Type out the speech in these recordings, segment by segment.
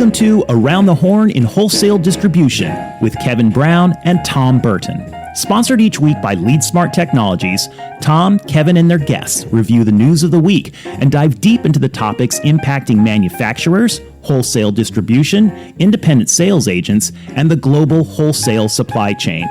Welcome to Around the Horn in Wholesale Distribution with Kevin Brown and Tom Burton. Sponsored each week by LeadSmart Technologies, Tom, Kevin, and their guests review the news of the week and dive deep into the topics impacting manufacturers, wholesale distribution, independent sales agents, and the global wholesale supply chain.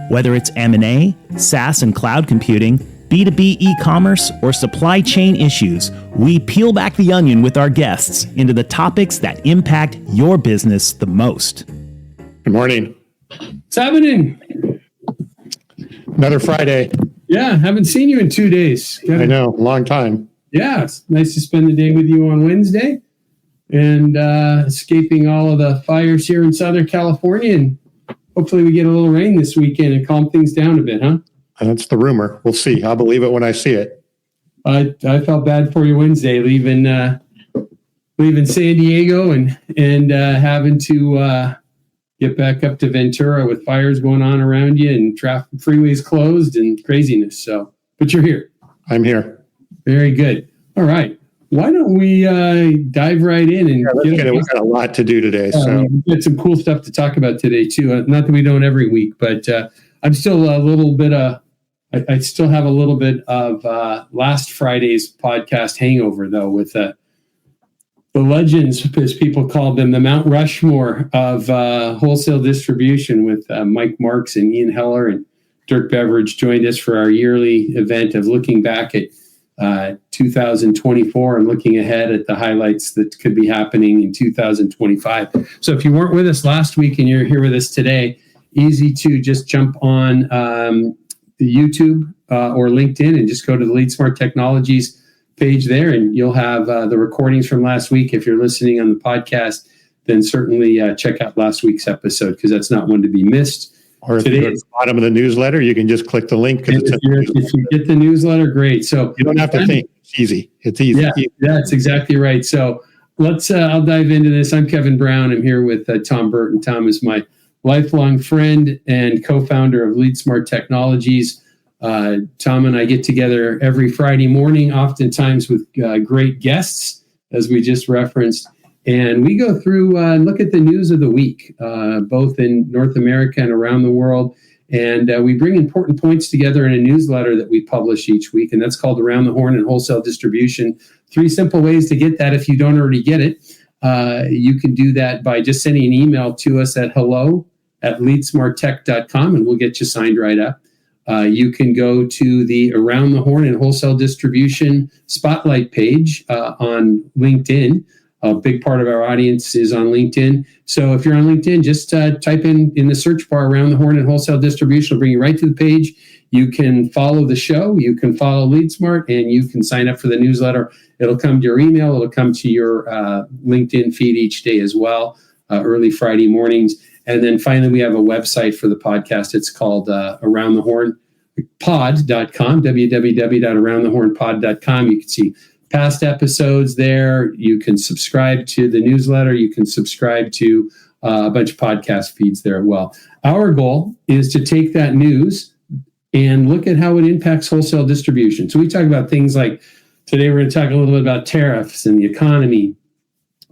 Whether it's M&A, SaaS and cloud computing, B2B e-commerce, or supply chain issues, we peel back the onion with our guests into the topics that impact your business the most. Good morning. What's happening? Another Friday. Yeah, haven't seen you in 2 days. I know, long time. Yeah, it's nice to spend the day with you on Wednesday and escaping all of the fires here in Southern California. And hopefully we get a little rain this weekend and calm things down a bit, huh? That's the rumor. We'll see. I'll believe it when I see it. I felt bad for you Wednesday, leaving San Diego and having to get back up to Ventura with fires going on around you and traffic freeways closed and craziness. So, but you're here. I'm here. Very good. All right. Why don't we dive right in and we've got a lot to do today. So we've got some cool stuff to talk about today too. Not that we don't every week, but I'm still a little bit I still have a little bit of last Friday's podcast hangover, though, with the legends, as people called them, the Mount Rushmore of wholesale distribution, with Mike Marks and Ian Heller and Dirk Beveridge joined us for our yearly event of looking back at 2024 and looking ahead at the highlights that could be happening in 2025. So if you weren't with us last week and you're here with us today, easy to just jump on the YouTube or LinkedIn and just go to the LeadSmart Technologies page there, and you'll have the recordings from last week. If you're listening on the podcast, then certainly check out last week's episode, because that's not one to be missed. Or if you're at the bottom of the newsletter, you can just click the link. If you get the newsletter, great. So you don't have to think. It's easy. It's easy. Yeah, that's exactly right. So let's. I'll dive into this. I'm Kevin Brown. I'm here with Tom Burton. Tom is my lifelong friend and co-founder of LeadSmart Technologies. Tom and I get together every Friday morning, oftentimes with great guests, as we just referenced, and we go through and look at the news of the week, both in North America and around the world. And we bring important points together in a newsletter that we publish each week, and that's called Around the Horn in Wholesale Distribution. 3 simple ways to get that if you don't already get it. You can do that by just sending an email to us at hello@leadsmarttech.com, and we'll get you signed right up. You can go to the Around the Horn in Wholesale Distribution spotlight page on LinkedIn. A big part of our audience is on LinkedIn. So if you're on LinkedIn, just type in the search bar Around the Horn in Wholesale Distribution. It'll bring you right to the page. You can follow the show. You can follow LeadSmart, and you can sign up for the newsletter. It'll come to your email. It'll come to your LinkedIn feed each day as well, early Friday mornings. And then finally, we have a website for the podcast. It's called aroundthehornpod.com, www.aroundthehornpod.com. You can see past episodes there. You can subscribe to the newsletter. You can subscribe to a bunch of podcast feeds there as well. Our goal is to take that news and look at how it impacts wholesale distribution. So we talk about things like, today we're going to talk a little bit about tariffs and the economy,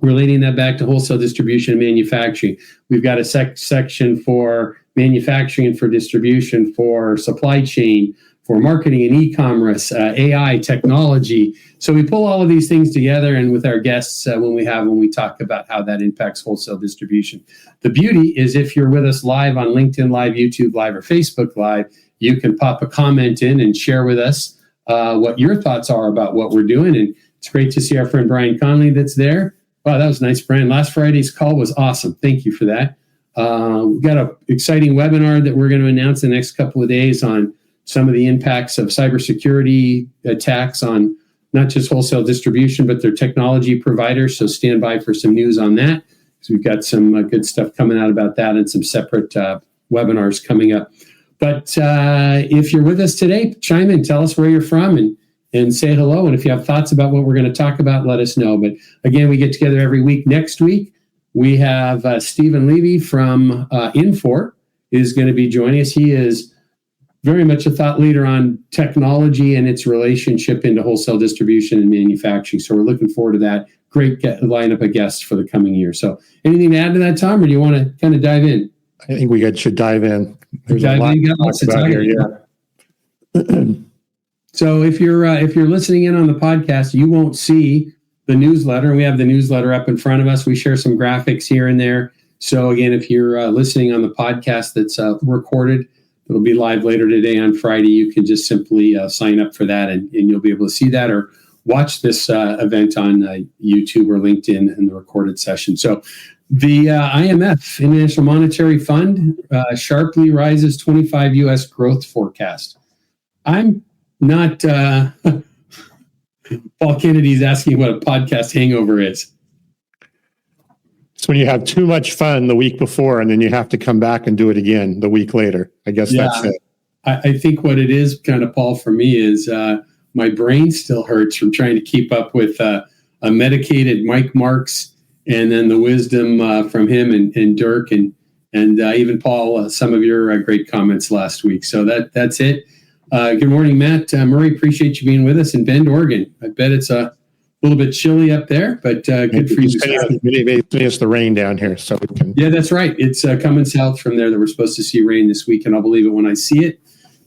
relating that back to wholesale distribution and manufacturing. We've got a section for manufacturing and for distribution, for supply chain, for marketing and e-commerce, AI, technology. So we pull all of these things together, and with our guests when we talk about how that impacts wholesale distribution. The beauty is, if you're with us live on LinkedIn Live, YouTube Live, or Facebook Live, you can pop a comment in and share with us what your thoughts are about what we're doing. And it's great to see our friend Brian Conley that's there. Wow, that was nice, Brian. Last Friday's call was awesome. Thank you for that. We've got an exciting webinar that we're going to announce in the next couple of days on some of the impacts of cybersecurity attacks on not just wholesale distribution, but their technology providers. So stand by for some news on that, because we've got some good stuff coming out about that and some separate webinars coming up. But if you're with us today, chime in, tell us where you're from, and say hello. And if you have thoughts about what we're going to talk about, let us know. But again, we get together every week. Next week, we have Stephen Levy from Infor is going to be joining us. He is very much a thought leader on technology and its relationship into wholesale distribution and manufacturing. So we're looking forward to that. Great lineup of guests for the coming year. So anything to add to that, Tom, or do you want to kind of dive in? I think we should dive in. There's a lot to talk about here. Yeah. So if you're listening in on the podcast, you won't see the newsletter. We have the newsletter up in front of us. We share some graphics here and there. So again, if you're listening on the podcast that's recorded, it'll be live later today on Friday. You can just simply sign up for that, and you'll be able to see that or watch this event on YouTube or LinkedIn in the recorded session. So the IMF, International Monetary Fund, sharply rises 25 U.S. growth forecast. I'm not... Paul Kennedy's asking what a podcast hangover is. It's when you have too much fun the week before and then you have to come back and do it again the week later. I guess that's it. I think what it is, kind of, Paul, for me is my brain still hurts from trying to keep up with a medicated Mike Marks and then the wisdom from him and Dirk and even Paul, some of your great comments last week. So that's it. Good morning, Matt. Murray, appreciate you being with us in Bend, Oregon. I bet it's a little bit chilly up there, but good for you. It's the rain down here, so we can. Yeah, that's right. It's coming south from there that we're supposed to see rain this week, and I'll believe it when I see it.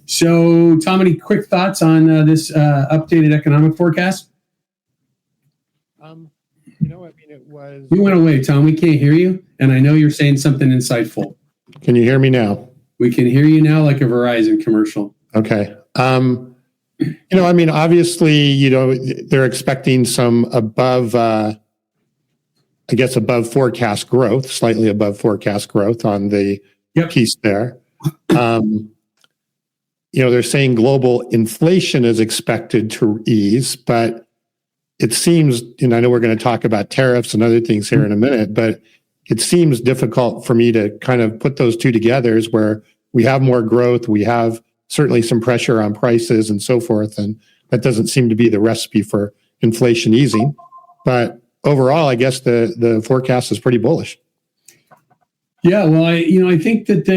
So, Tom, any quick thoughts on this updated economic forecast? It was. You went away, Tom. We can't hear you, and I know you're saying something insightful. Can you hear me now? We can hear you now, like a Verizon commercial. Okay. Obviously, they're expecting some above forecast growth, slightly above forecast growth on the piece there. They're saying global inflation is expected to ease, but it seems, and I know we're going to talk about tariffs and other things here in a minute, but it seems difficult for me to kind of put those two together, is where we have more growth, we have certainly some pressure on prices and so forth, and that doesn't seem to be the recipe for inflation easing. But overall, I guess the forecast is pretty bullish. Yeah, well, I think that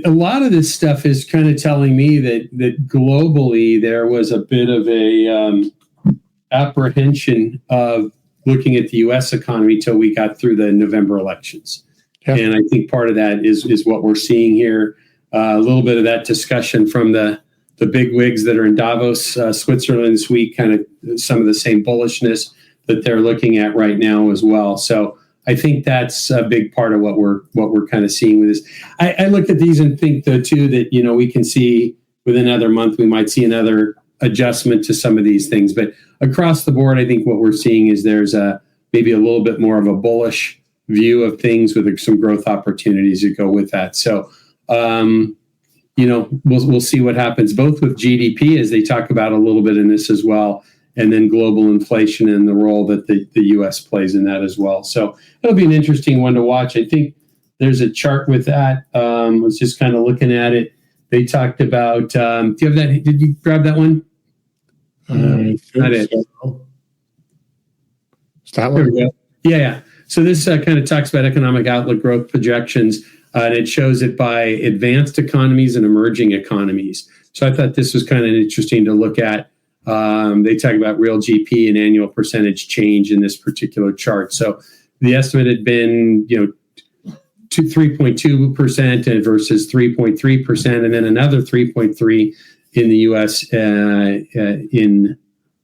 a lot of this stuff is kind of telling me that globally there was a bit of a apprehension of looking at the U.S. economy till we got through the November elections, and I think part of that is what we're seeing here. A little bit of that discussion from the big wigs that are in Davos, Switzerland this week, kind of some of the same bullishness that they're looking at right now as well. So I think that's a big part of what we're kind of seeing with this. I look at these and think, though, too, that we can see within another month we might see another adjustment to some of these things. But across the board, I think what we're seeing is there's maybe a little bit more of a bullish view of things with some growth opportunities that go with that. So. We'll see what happens, both with GDP, as they talk about a little bit in this as well, and then global inflation and the role that the U.S. plays in that as well. So it'll be an interesting one to watch. I think there's a chart with that. I was just kind of looking at it. They talked about, do you have that? Did you grab that one? Not it. Is that one? Yeah. So this kind of talks about economic outlook growth projections. And it shows it by advanced economies and emerging economies. So I thought this was kind of interesting to look at. They talk about real GP and annual percentage change in this particular chart. So the estimate had been, 3.2% versus 3.3%, and then another 3.3% in the U.S. In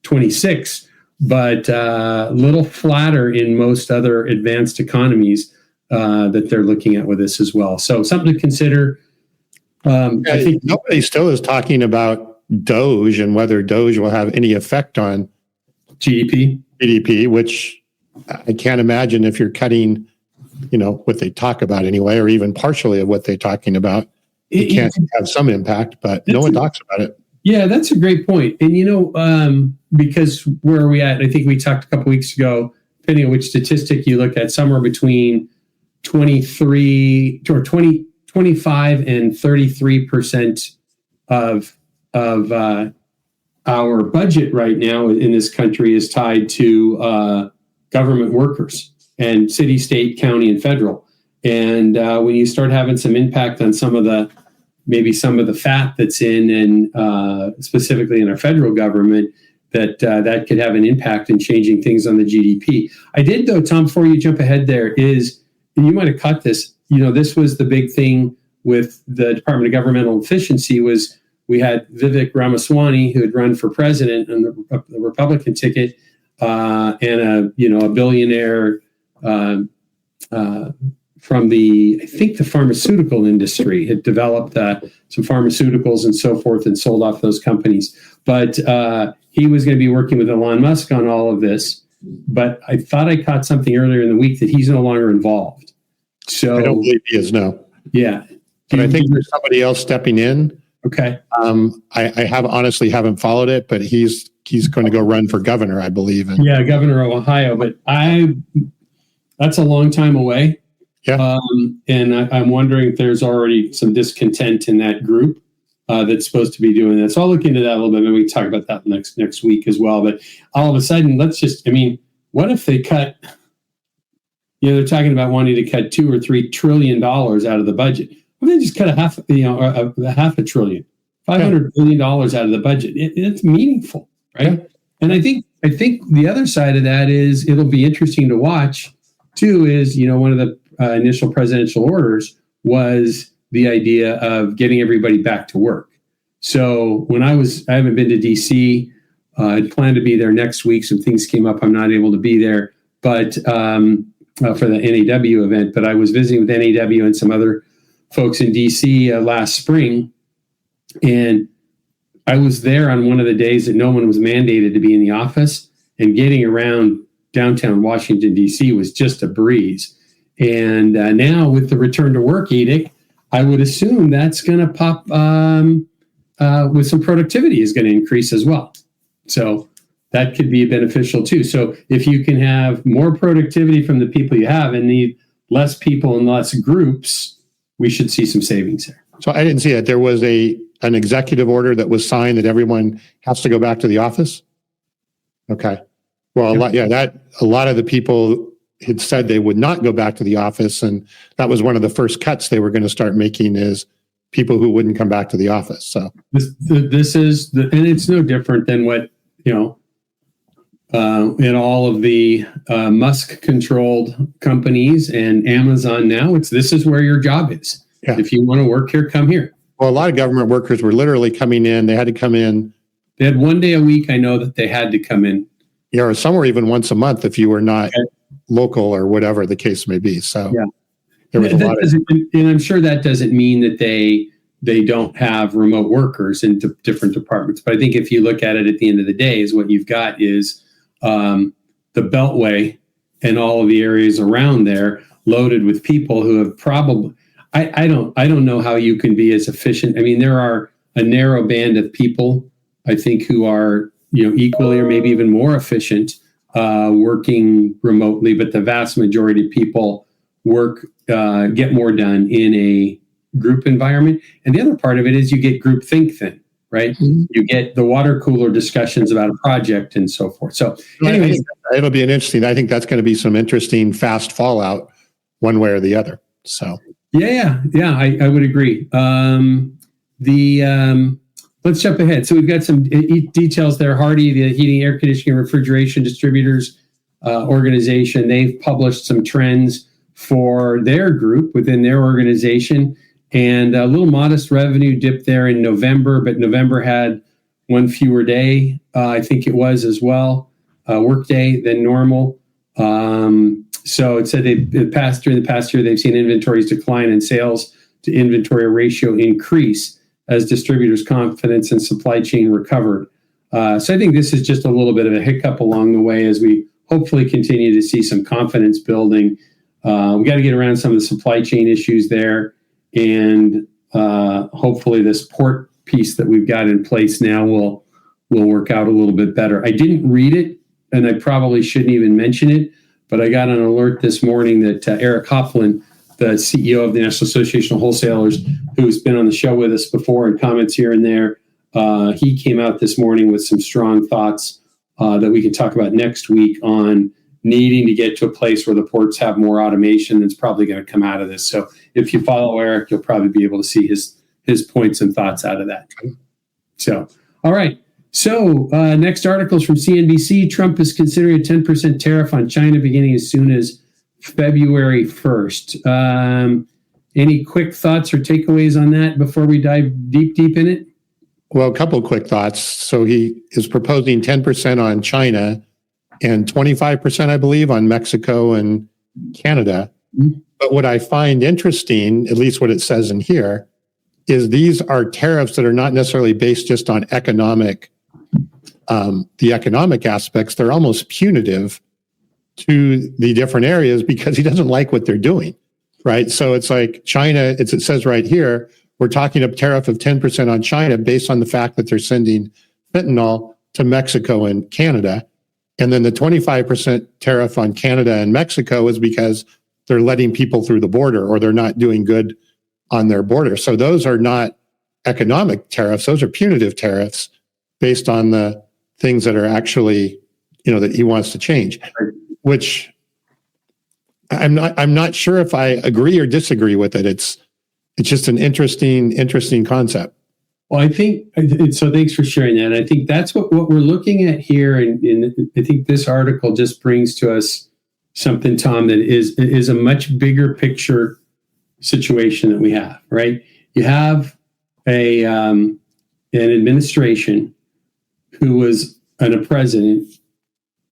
26, but a little flatter in most other advanced economies that they're looking at with this as well. So something to consider. I think nobody still is talking about Doge and whether Doge will have any effect on GDP, which I can't imagine if you're cutting, what they talk about anyway, or even partially of what they're talking about. It can't have some impact, but no one talks about it. Yeah, that's a great point. And, because where are we at? I think we talked a couple weeks ago, depending on which statistic you look at, somewhere between 25 and 33% of our budget right now in this country is tied to government workers and city, state, county, and federal. And when you start having some impact on some of the maybe some of the fat that's in, and specifically in our federal government, that could have an impact in changing things on the GDP. I did, though, Tom, before you jump ahead there, is, and you might have caught this, this was the big thing with the Department of Governmental Efficiency, was we had Vivek Ramaswamy, who had run for president on the Republican ticket, and a billionaire from I think the pharmaceutical industry, had developed some pharmaceuticals and so forth and sold off those companies. But he was going to be working with Elon Musk on all of this. But I thought I caught something earlier in the week that he's no longer involved. So I don't believe he is, no. Yeah. But I think there's somebody else stepping in. Okay. I honestly haven't followed it, but he's going to go run for governor, I believe. Yeah, governor of Ohio. But that's a long time away. Yeah. And I'm wondering if there's already some discontent in that group that's supposed to be doing that. So I'll look into that a little bit. Maybe we can talk about that next week as well. But all of a sudden, what if they cut, they're talking about wanting to cut $2 or $3 trillion out of the budget. Well, they just cut a half a trillion, $500 billion out of the budget. It's meaningful, right? Yeah. And I think the other side of that is, it'll be interesting to watch too, is, one of the initial presidential orders was the idea of getting everybody back to work. So I haven't been to DC. I planned to be there next week. Some things came up. I'm not able to be there, but for the NAW event. But I was visiting with NAW and some other folks in DC last spring, and I was there on one of the days that no one was mandated to be in the office, and getting around downtown Washington, D.C. was just a breeze. And now with the return to work edict, I would assume that's going to pop with some productivity is going to increase as well. So that could be beneficial too. So if you can have more productivity from the people you have and need less people and less groups, we should see some savings there. So I didn't see that. There was an executive order that was signed that everyone has to go back to the office. Okay. Well, a lot of the people had said they would not go back to the office, and that was one of the first cuts they were going to start making, is people who wouldn't come back to the office. So this is and it's no different than what in all of the Musk-controlled companies and Amazon now. This is where your job is. Yeah. If you want to work here, come here. Well, a lot of government workers were literally coming in. They had to come in. They had 1 day a week. I know that they had to come in. Yeah, or some were even once a month if you were not local or whatever the case may be. So there was a lot of, and I'm sure that doesn't mean that they don't have remote workers in different departments. But I think if you look at it at the end of the day, is what you've got is the Beltway and all of the areas around there loaded with people who have probably, I don't know how you can be as efficient. I mean, there are a narrow band of people, I think, who are equally or maybe even more efficient working remotely, but the vast majority of people get more done in a group environment. And the other part of it is you get group think then, right? Mm-hmm. You get the water cooler discussions about a project and so forth. So anyways, it'll be an I think that's going to be some interesting fast fallout one way or the other. So yeah, I would agree. Let's jump ahead. So we've got some details there. Hardy, the heating, air conditioning, refrigeration distributors organization, they've published some trends for their group within their organization, and a little modest revenue dip there in November, but November had one fewer day, I think it was as well, work day than normal. So it said during the past year, they've seen inventories decline and sales to inventory ratio increase as distributors' confidence and supply chain recovered. So I think this is just a little bit of a hiccup along the way as we hopefully continue to see some confidence building. We got to get around some of the supply chain issues there, and hopefully this port piece that we've got in place now will work out a little bit better. I didn't read it, and I probably shouldn't even mention it, but I got an alert this morning that Eric Hoffman, the CEO of the National Association of Wholesalers, who's been on the show with us before and comments here and there, he came out this morning with some strong thoughts that we can talk about next week on needing to get to a place where the ports have more automation that's probably going to come out of this. So if you follow Eric, you'll probably be able to see his his points and thoughts out of that. So, all right. So next article is from CNBC. Trump is considering a 10% tariff on China beginning as soon as February 1st. Any quick thoughts or takeaways on that before we dive deep in it? Well, a couple of quick thoughts. So he is proposing 10% on China and 25%, I believe, on Mexico and Canada. Mm-hmm. But what I find interesting, at least what it says in here, is these are tariffs that are not necessarily based just on the economic aspects. They're almost punitive to the different areas because he doesn't like what they're doing, right? So it's like China, it says right here, we're talking a tariff of 10% on China based on the fact that they're sending fentanyl to Mexico and Canada. And then the 25% tariff on Canada and Mexico is because they're letting people through the border or they're not doing good on their border. So those are not economic tariffs. Those are punitive tariffs based on the things that are actually, that he wants to change, which I'm not sure if I agree or disagree with it. It's just an interesting concept. Well, I think, so thanks for sharing that. I think that's what we're looking at here. And I think this article just brings to us something, Tom, that is a much bigger picture situation that we have, right? You have an administration who was a president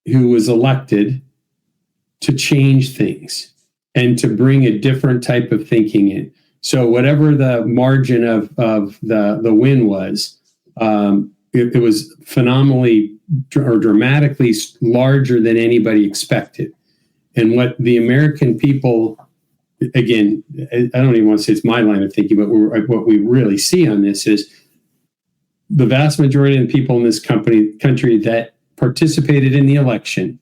who was elected to change things and to bring a different type of thinking in. So whatever the margin of the win was, it was phenomenally or dramatically larger than anybody expected. And what the American people, again, I don't even want to say it's my line of thinking, but what we really see on this is the vast majority of the people in this country that participated in the election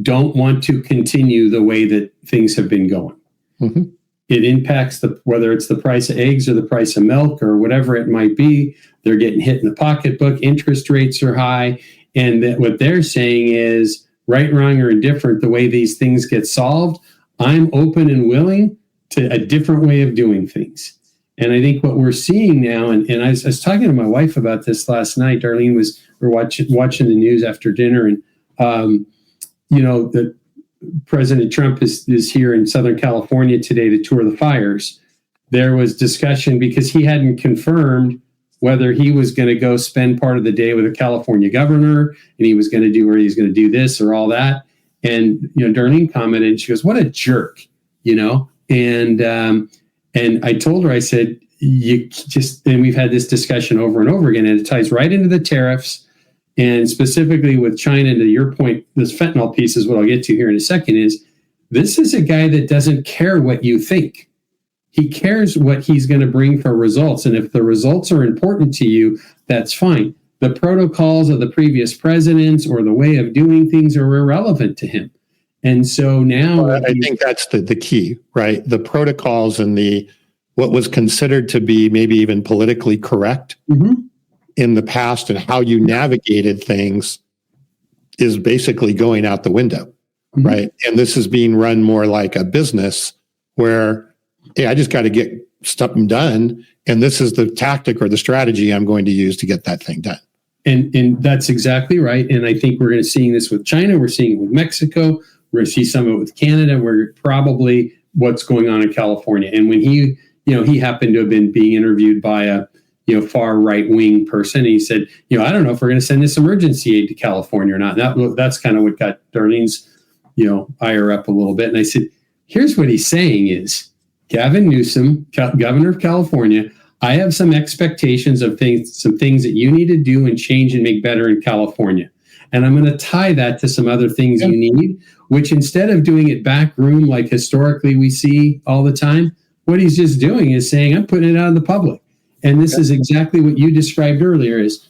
don't want to continue the way that things have been going. Mm-hmm. It impacts whether it's the price of eggs or the price of milk or whatever it might be. They're getting hit in the pocketbook. Interest rates are high. And that what they're saying is right, wrong, or indifferent, the way these things get solved, I'm open and willing to a different way of doing things. And I think what we're seeing now, and I was talking to my wife about this last night. Darlene we're watching the news after dinner, and that President Trump is here in Southern California today to tour the fires. There was discussion because he hadn't confirmed whether he was going to go spend part of the day with a California governor, and he was going to do, or he's going to do this or all that. And Darlene commented, she goes, "What a jerk," And I told her, I said, and we've had this discussion over and over again, and it ties right into the tariffs, and specifically with China. To your point, this fentanyl piece is what I'll get to here in a second. Is this is a guy that doesn't care what you think. He cares what he's going to bring for results. And if the results are important to you, that's fine. The protocols of the previous presidents or the way of doing things are irrelevant to him. And so now I think that's the key, right? The protocols and what was considered to be maybe even politically correct in the past and how you navigated things is basically going out the window, right? And this is being run more like a business where, hey, I just got to get stuff done. And this is the tactic or the strategy I'm going to use to get that thing done. And that's exactly right. And I think we're going to see this with China. We're seeing it with Mexico. We're going to see some of it with Canada. We're probably what's going on in California. And when he happened to have been being interviewed by a, far right-wing person, and he said, I don't know if we're going to send this emergency aid to California or not. That's kind of what got Darlene's, ire up a little bit. And I said, here's what he's saying is, Gavin Newsom, governor of California, I have some expectations of some things that you need to do and change and make better in California. And I'm going to tie that to some other things you need, which instead of doing it back room like historically we see all the time, what he's just doing is saying, I'm putting it out in the public. And this is exactly what you described earlier is,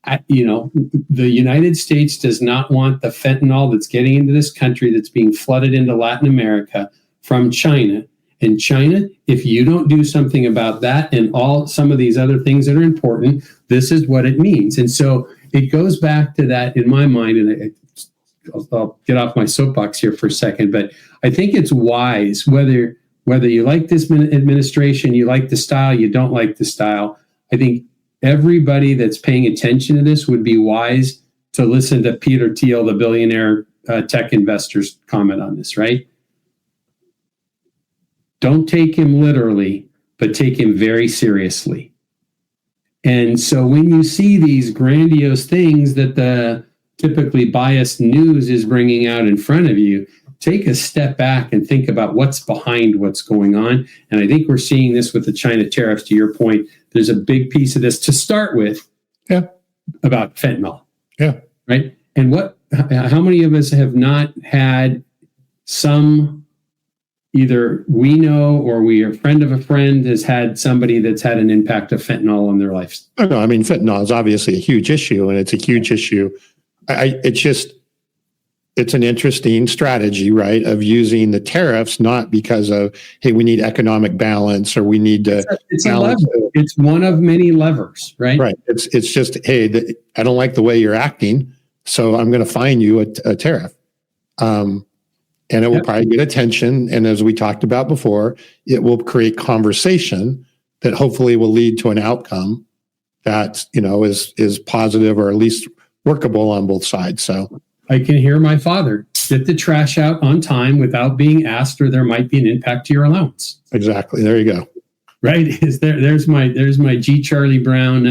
the United States does not want the fentanyl that's getting into this country that's being flooded into Latin America from China. And China, if you don't do something about that and some of these other things that are important, this is what it means. And so it goes back to that in my mind, and I'll get off my soapbox here for a second, but I think it's wise, whether whether you like this administration, you like the style, you don't like the style. I think everybody that's paying attention to this would be wise to listen to Peter Thiel, the billionaire tech investor's comment on this, right? Don't take him literally, but take him very seriously. And so when you see these grandiose things that the typically biased news is bringing out in front of you, take a step back and think about what's behind what's going on. And I think we're seeing this with the China tariffs. To your point, there's a big piece of this to start with about fentanyl. Yeah. Right. And how many of us have not had some, either we know or we are a friend of a friend has had somebody that's had an impact of fentanyl in their life? No, I mean, fentanyl is obviously a huge issue, and it's a huge issue. It's an interesting strategy, right, of using the tariffs, not because of, hey, we need economic balance or we need to. It's a lever. It's one of many levers, right? Right. It's just, hey, I don't like the way you're acting, so I'm going to fine you a tariff. And it will probably get attention. And as we talked about before, it will create conversation that hopefully will lead to an outcome that, is positive or at least workable on both sides. So I can hear my father get the trash out on time without being asked, or there might be an impact to your allowance. Exactly. There you go. Right. There's my G. Charlie Brown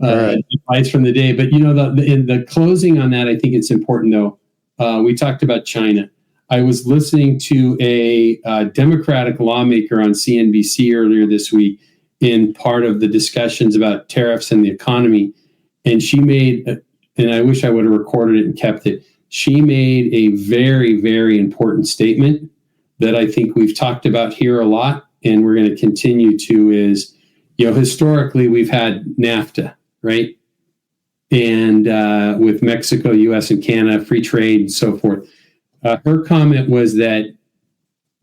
advice from the day. But in the closing on that, I think it's important though. We talked about China. I was listening to a Democratic lawmaker on CNBC earlier this week in part of the discussions about tariffs and the economy. And she made, and I wish I would have recorded it and kept it, she made a very, very important statement that I think we've talked about here a lot, and we're going to continue to, is, historically we've had NAFTA, right? And with Mexico, US, and Canada, free trade and so forth. Her comment was that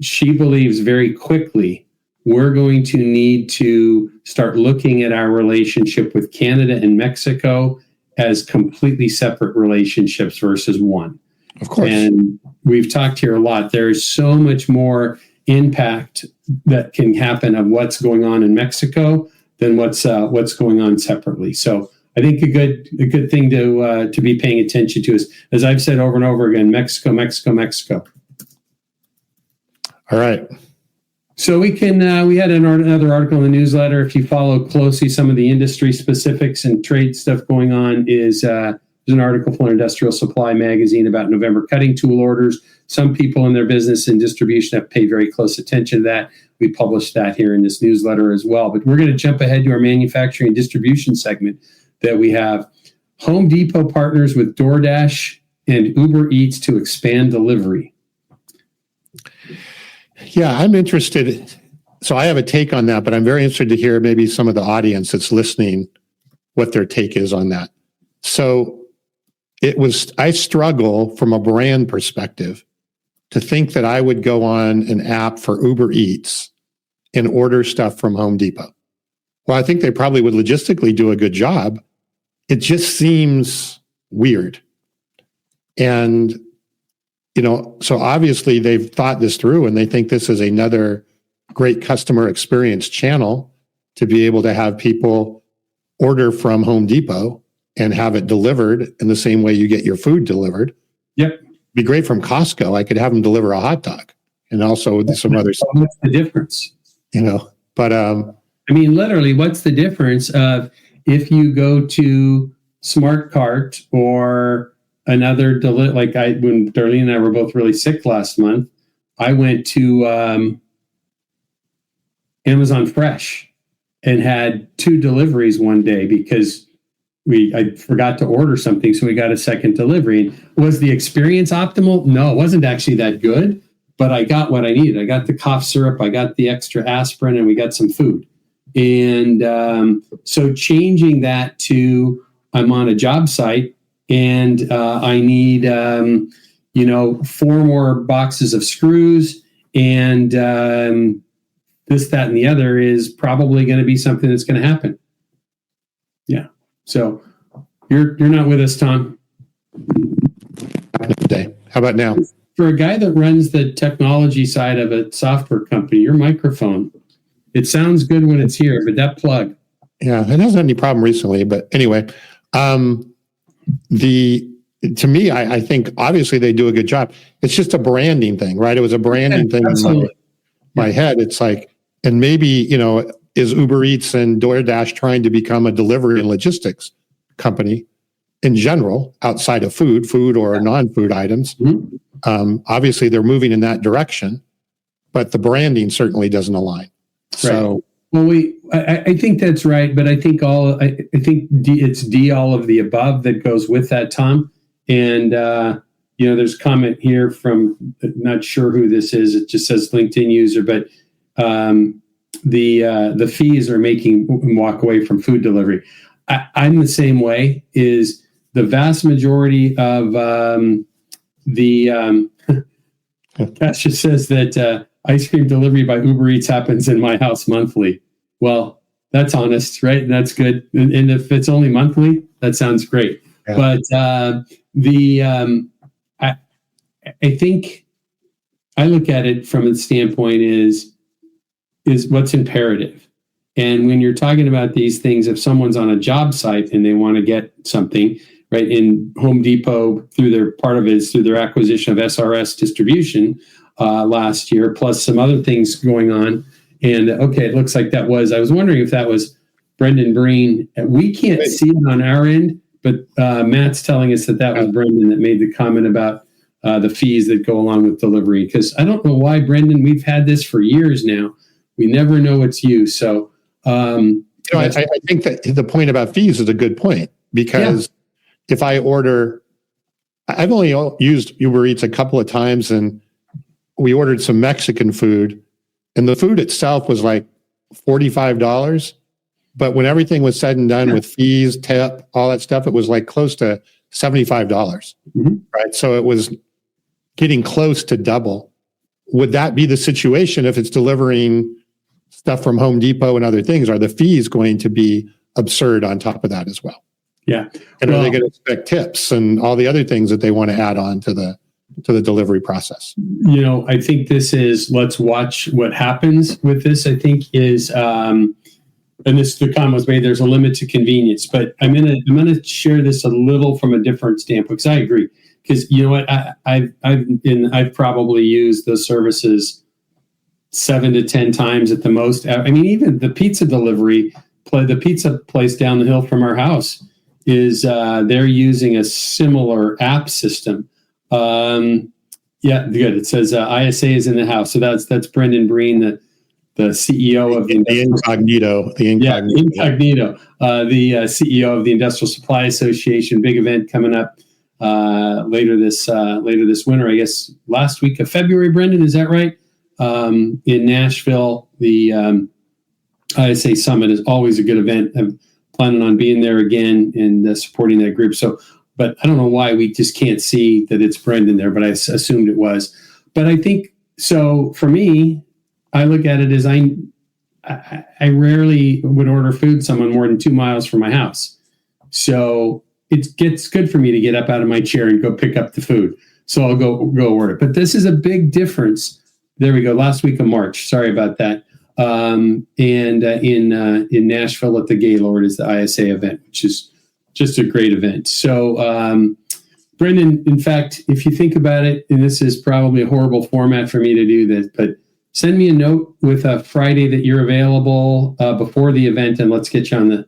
she believes very quickly we're going to need to start looking at our relationship with Canada and Mexico as completely separate relationships versus one. Of course. And we've talked here a lot. There's so much more impact that can happen of what's going on in Mexico than what's going on separately. So I think a good thing to be paying attention to is, as I've said over and over again, Mexico, Mexico, Mexico. All right. So we had another article in the newsletter. If you follow closely some of the industry specifics and trade stuff going on, is there's an article from Industrial Supply magazine about November cutting tool orders. Some people in their business and distribution have paid very close attention to that. We published that here in this newsletter as well. But we're going to jump ahead to our manufacturing and distribution segment that we have. Home Depot partners with DoorDash and Uber Eats to expand delivery. Yeah, I'm interested. So I have a take on that, but I'm very interested to hear maybe some of the audience that's listening, what their take is on that. So I struggle from a brand perspective to think that I would go on an app for Uber Eats and order stuff from Home Depot. Well, I think they probably would logistically do a good job. It just seems weird. And, so obviously they've thought this through and they think this is another great customer experience channel to be able to have people order from Home Depot and have it delivered in the same way you get your food delivered. Yep. Be great from Costco. I could have them deliver a hot dog and also some other stuff. What's the difference? But literally, what's the difference of if you go to Smart Cart or another when Darlene and I were both really sick last month, I went to Amazon Fresh and had 2 deliveries one day because I forgot to order something, so we got a second delivery. Was the experience optimal? No, it wasn't actually that good, but I got what I needed. I got the cough syrup, I got the extra aspirin, and we got some food. And so changing that to, I'm on a job site and I need 4 more boxes of screws and this, that, and the other is probably going to be something that's going to happen. Yeah. So you're not with us, Tom. How about now? for a guy that runs the technology side of a software company, your microphone, it sounds good when it's here, but that plug. Yeah, it hasn't had any problem recently. But anyway, to me, I think obviously they do a good job. It's just a branding thing, right? It was a branding thing in my head. It's like, and maybe, is Uber Eats and DoorDash trying to become a delivery and logistics company in general, outside of food or non-food items? Mm-hmm. Obviously, they're moving in that direction, but the branding certainly doesn't align. So, well, I think that's right, but I think it's all of the above that goes with that, Tom. And there's a comment here from, not sure who this is. It just says LinkedIn user, but the fees are making them walk away from food delivery. I'm the same way. Is the vast majority of Cash just says that ice cream delivery by Uber Eats happens in my house monthly. Well, that's honest, right? That's good. And if it's only monthly, that sounds great. Yeah. But I think I look at it from a standpoint is what's imperative. And when you're talking about these things, if someone's on a job site and they want to get something, right, in Home Depot, through their acquisition of SRS Distribution last year, plus some other things going on. And okay, it looks like I was wondering if that was Brendan Breen. We can't see it on our end, but Matt's telling us that was Brendan that made the comment about the fees that go along with delivery. Because I don't know why, Brendan, we've had this for years now. We never know it's you. So I think that the point about fees is a good point, because if I order, I've only used Uber Eats a couple of times, and we ordered some Mexican food, and the food itself was like $45. But when everything was said and done with fees, tip, all that stuff, it was like close to $75, mm-hmm. right? So it was getting close to double. Would that be the situation if it's delivering stuff from Home Depot and other things? Are the fees going to be absurd on top of that as well? Yeah. And are they going to expect tips and all the other things that they want to add on to the delivery process? I think let's watch what happens with this. I think is, and the comment was made, there's a limit to convenience, but I'm gonna share this a little from a different standpoint, because I agree. Because you know what, I've probably used those services 7 to 10 times at the most. I mean, even the pizza delivery, the pizza place down the hill from our house is they're using a similar app system. Yeah, good. It says ISA is in the house. So that's Brendan Breen, the CEO of the Incognito. The CEO of the Industrial Supply Association. Big event coming up later this winter. I guess last week of February. Brendan, is that right? In Nashville, the ISA Summit is always a good event. I'm planning on being there again and supporting that group. So. But I don't know why we just can't see that it's Brendan there, but I assumed it was. But I think, so for me, I look at it as I rarely would order food someone more than 2 miles from my house. So it gets good for me to get up out of my chair and go pick up the food. So I'll go order. But this is a big difference. There we go. Last week of March. Sorry about that. And in Nashville at the Gaylord is the ISA event, which is just a great event. So, Brendan, in fact, if you think about it, and this is probably a horrible format for me to do this, but send me a note with a Friday that you're available before the event, and let's get you on the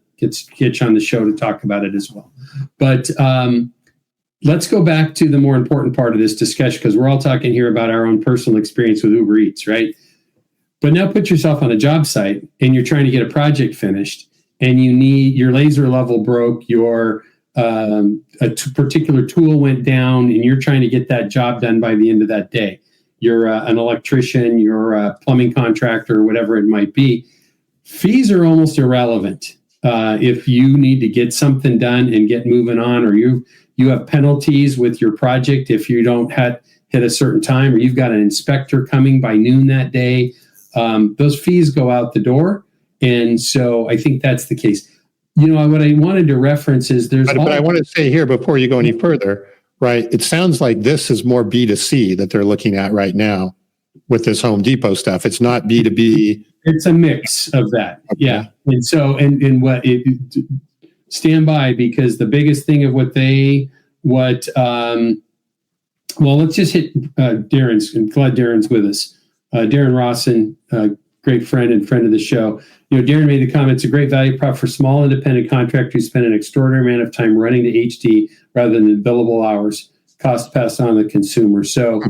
show to talk about it as well. But let's go back to the more important part of this discussion, because we're all talking here about our own personal experience with Uber Eats, right? But now put yourself on a job site, and you're trying to get a project finished, and your laser level broke, your particular tool went down, and you're trying to get that job done by the end of that day. You're an electrician, you're a plumbing contractor, whatever it might be. Fees are almost irrelevant if you need to get something done and get moving on, or you have penalties with your project if you don't hit a certain time, or you've got an inspector coming by noon that day. Those fees go out the door. And so I think that's the case. What I wanted to reference is But I want to say here, before you go any further, right? It sounds like this is more B2C that they're looking at right now with this Home Depot stuff. It's not B2B. It's a mix of that. Okay. Yeah. And so, and what it, stand by, because the biggest thing of well, let's just hit Darren's. I'm glad Darren's with us. Darren Rawson, great friend and friend of the show. Darren made the comment, it's a great value prop for small independent contractors who spend an extraordinary amount of time running to HD rather than the billable hours, cost passed on to the consumer. So,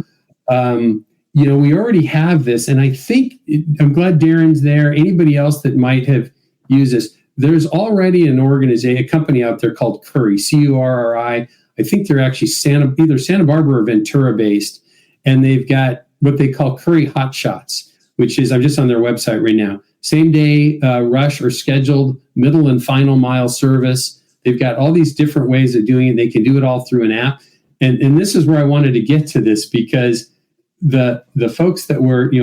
we already have this, and I think, I'm glad Darren's there. Anybody else that might have used this, there's already a company out there called Curri, Curri. I think they're actually either Santa Barbara or Ventura based, and they've got what they call Curri Hot Shots, which is, I'm just on their website right now, same day rush or scheduled middle and final mile service. They've got all these different ways of doing it. They can do it all through an app. And this is where I wanted to get to this, because the folks that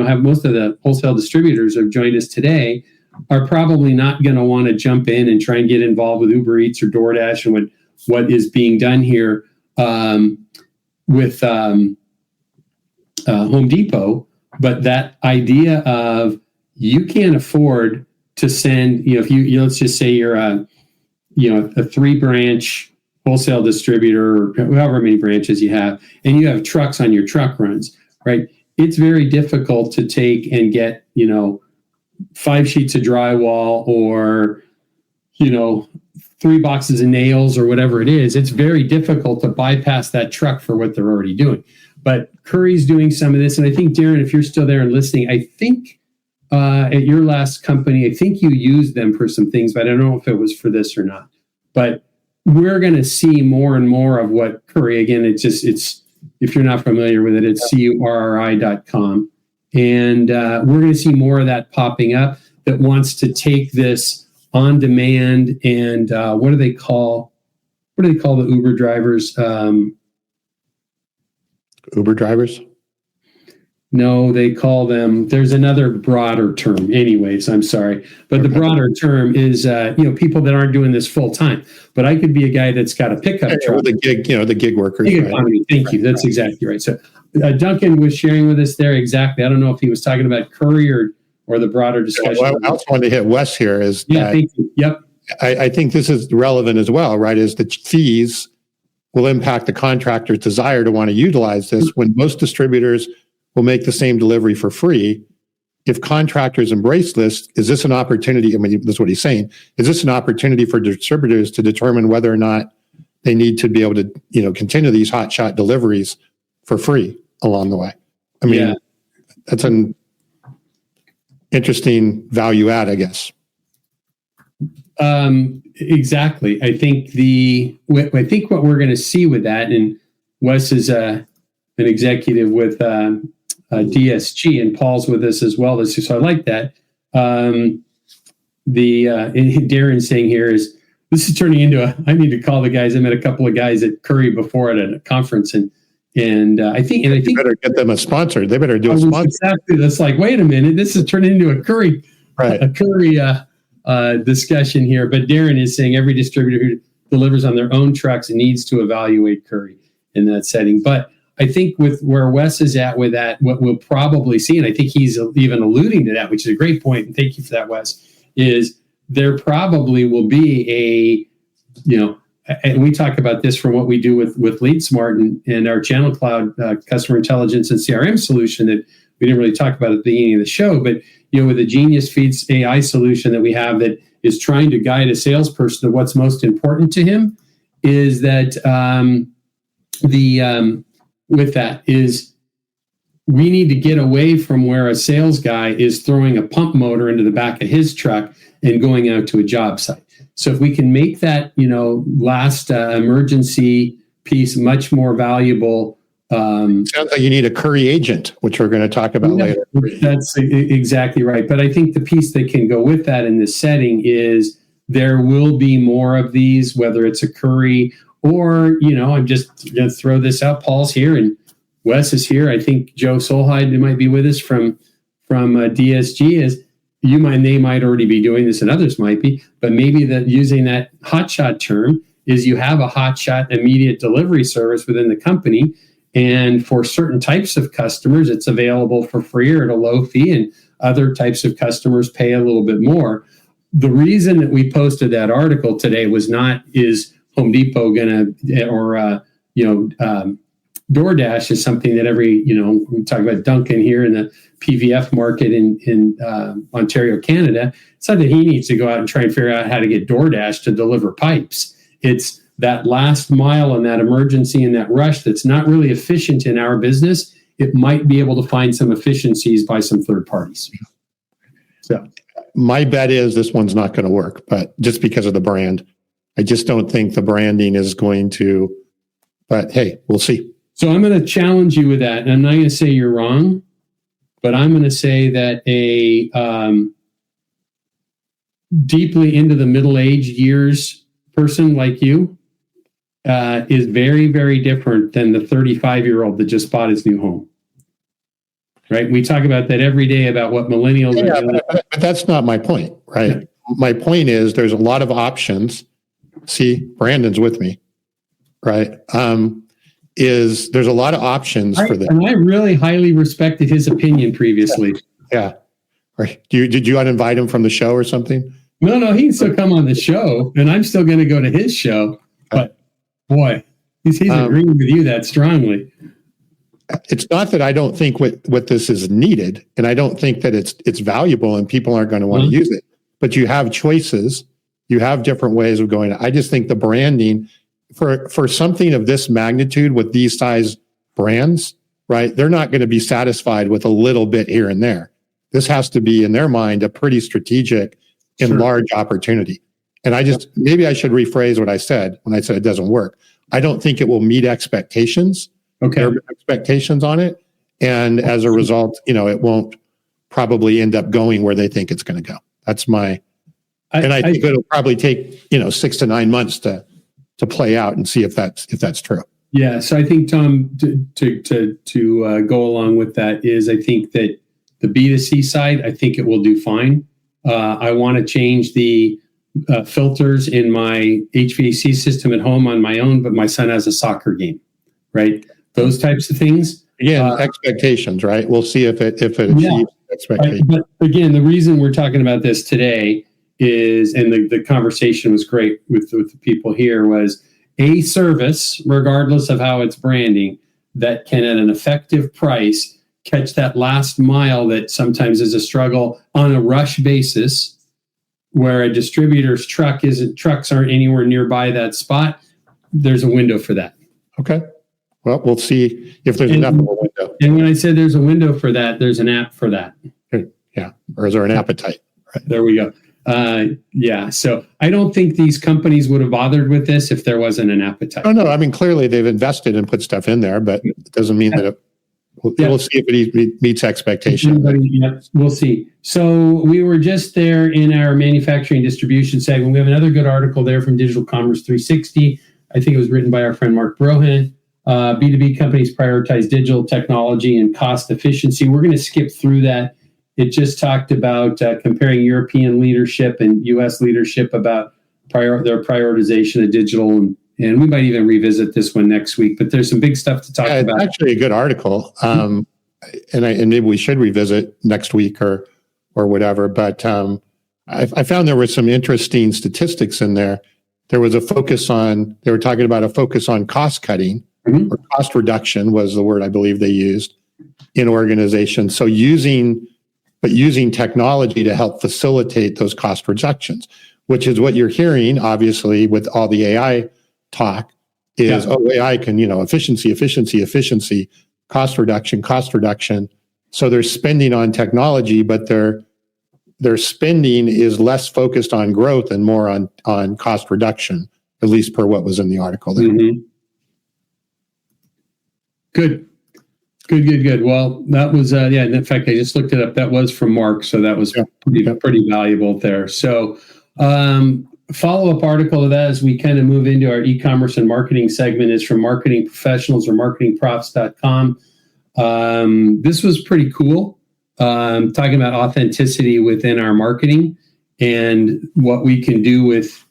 have most of the wholesale distributors have joined us today are probably not going to want to jump in and try and get involved with Uber Eats or DoorDash and what is being done here with Home Depot. But that idea of you can't afford to send, if let's just say you're a 3-branch wholesale distributor, or however many branches you have, and you have trucks on your truck runs, right? It's very difficult to take and get, 5 sheets of drywall or, 3 boxes of nails or whatever it is. It's very difficult to bypass that truck for what they're already doing. But Curri's doing some of this. And I think, Darren, if you're still there and listening, I think at your last company, I think you used them for some things, but I don't know if it was for this or not. But we're going to see more and more of what Curri, again, it's if you're not familiar with it, it's curri.com. And we're going to see more of that popping up that wants to take this on demand. And what do they call the Uber drivers? Uber drivers? No, they call them, there's another broader term. Anyways, I'm sorry. But the broader term is, people that aren't doing this full time. But I could be a guy that's got a pickup truck. The gig workers. Gig economy. Thank you. That's exactly right. So Duncan was sharing with us there exactly. I don't know if he was talking about Curri or the broader discussion. I also wanted to hit Wes here is that thank you. Yep. I think this is relevant as well, right? Is the fees will impact the contractor's desire to want to utilize this when most distributors will make the same delivery for free. If contractors embrace this, is this an opportunity? I mean, that's what he's saying. Is this an opportunity for distributors to determine whether or not they need to be able to, continue these hot shot deliveries for free along the way? I mean, that's an interesting value add, I guess. Exactly. I think what we're going to see with that, and Wes is an executive with DSG, and Paul's with us as well. So I like that. Darren's saying here is this is turning into I need to call the guys. I met a couple of guys at Curri before at a conference, and I think you better get them a sponsor. They better do a sponsor. Exactly. That's like, wait a minute, this is turning into a Curri discussion here. But Darren is saying every distributor who delivers on their own trucks needs to evaluate Curri in that setting. But I think with where Wes is at with that, what we'll probably see, and I think he's even alluding to that, which is a great point, and thank you for that, Wes, is there probably will be and we talk about this from what we do with LeadSmart and our Channel Cloud customer intelligence and CRM solution that we didn't really talk about at the beginning of the show, but with the Genius Feeds AI solution that we have that is trying to guide a salesperson to what's most important to him, is that with that is we need to get away from where a sales guy is throwing a pump motor into the back of his truck and going out to a job site. So if we can make that, last emergency piece much more valuable. Sounds like you need a Curri agent, which we're going to talk about later. That's exactly right. But I think the piece that can go with that in this setting is there will be more of these, whether it's a Curri or, I'm just going to throw this out. Paul's here and Wes is here. I think Joe Solheide might be with us from DSG. They might already be doing this and others might be, but maybe that using that hotshot term is you have a hotshot immediate delivery service within the company. And for certain types of customers, it's available for free or at a low fee, and other types of customers pay a little bit more. The reason that we posted that article today was not, is Home Depot going to, or, DoorDash is something that we talk about Duncan here in the PVF market in Ontario, Canada. It's not that he needs to go out and try and figure out how to get DoorDash to deliver pipes. It's that last mile and that emergency and that rush that's not really efficient in our business. It might be able to find some efficiencies by some third parties. So my bet is this one's not going to work, but just because of the brand. I just don't think the branding is going to, but hey, we'll see. So I'm going to challenge you with that. And I'm not going to say you're wrong, but I'm going to say that a deeply into the middle-aged years person like you is very, very different than the 35-year-old that just bought his new home. Right? We talk about that every day about what millennials are doing. But that's not my point, right? Yeah. My point is there's a lot of options. See, Brandon's with me, right? There's a lot of options for this. And I really highly respected his opinion previously. Yeah. Did you uninvite him from the show or something? No, he can still come on the show, and I'm still going to go to his show. But boy, he's agreeing with you that strongly. It's not that I don't think what this is needed, and I don't think that it's valuable and people aren't going to want to use it. But you have choices. You have different ways of going. I just think the branding for something of this magnitude with these size brands, right? They're not going to be satisfied with a little bit here and there. This has to be, in their mind, a pretty strategic and large opportunity. And maybe I should rephrase what I said when I said it doesn't work. I don't think it will meet expectations. Okay. Their expectations on it. And as a result, it won't probably end up going where they think it's going to go. That's I think it'll probably take, 6 to 9 months to play out and see if that's true. Yeah. So I think, Tom, to go along with that is, I think that the B2C side, I think it will do fine. I want to change the filters in my HVAC system at home on my own, but my son has a soccer game, right? Those types of things. Again, expectations, right? We'll see if it achieves expectations. But again, the reason we're talking about this today is, and the conversation was great with the people here, was a service, regardless of how it's branding, that can at an effective price catch that last mile that sometimes is a struggle on a rush basis, where a distributor's trucks aren't anywhere nearby that spot. There's a window for that. Okay. Well, we'll see if there's enough of a window. And when I said there's a window for that, there's an app for that. Yeah. Or is there an appetite? Right. There we go. So I don't think these companies would have bothered with this if there wasn't an appetite. Oh, no. I mean, clearly they've invested and put stuff in there, but it doesn't mean that we'll see if it meets expectations. We'll see. So we were just there in our manufacturing distribution segment. We have another good article there from Digital Commerce 360. I think it was written by our friend Mark Brohan. B2B companies prioritize digital technology and cost efficiency. We're going to skip through that. It just talked about comparing European leadership and U.S. leadership about their prioritization of digital. And we might even revisit this one next week. But there's some big stuff to talk about. It's actually a good article. And maybe we should revisit next week or whatever. But I found there were some interesting statistics in there. They were talking about a focus on cost cutting. Or cost reduction was the word I believe they used in organizations. So using technology to help facilitate those cost reductions, which is what you're hearing, obviously, with all the AI talk is, AI can, efficiency, cost reduction. So they're spending on technology, but their spending is less focused on growth and more on cost reduction, at least per what was in the article there. Mm-hmm. Good. Well, that was, in fact, I just looked it up. That was from Mark. So that was pretty valuable there. So follow-up article of that as we kind of move into our e-commerce and marketing segment is from Marketing Professionals or marketingprofs.com. This was pretty cool. Talking about authenticity within our marketing and what we can do with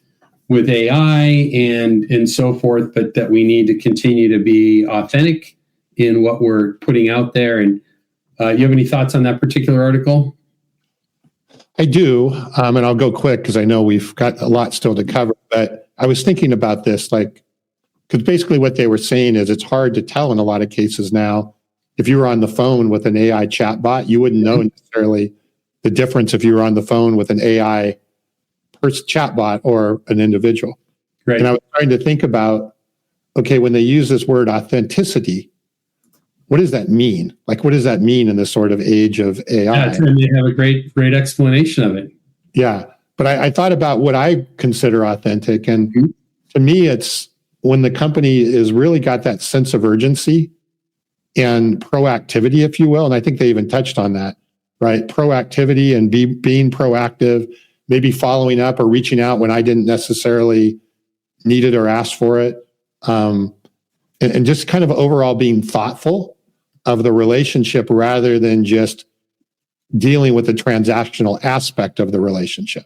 with AI and so forth, but that we need to continue to be authentic in what we're putting out there. And you have any thoughts on that particular article? I do, and I'll go quick because I know we've got a lot still to cover. But I was thinking about this, because basically what they were saying is it's hard to tell in a lot of cases now. If you were on the phone with an AI chatbot, you wouldn't know necessarily the difference if you were on the phone with an AI chatbot or an individual. Right. And I was trying to think about, okay, when they use this word authenticity, what does that mean? What does that mean in this sort of age of AI? Yeah, and they have a great explanation of it. Yeah. But I thought about what I consider authentic. And to me, it's when the company is really got that sense of urgency and proactivity, if you will. And I think they even touched on that, right? Proactivity and being proactive, maybe following up or reaching out when I didn't necessarily need it or ask for it. And just kind of overall being thoughtful of the relationship rather than just dealing with the transactional aspect of the relationship.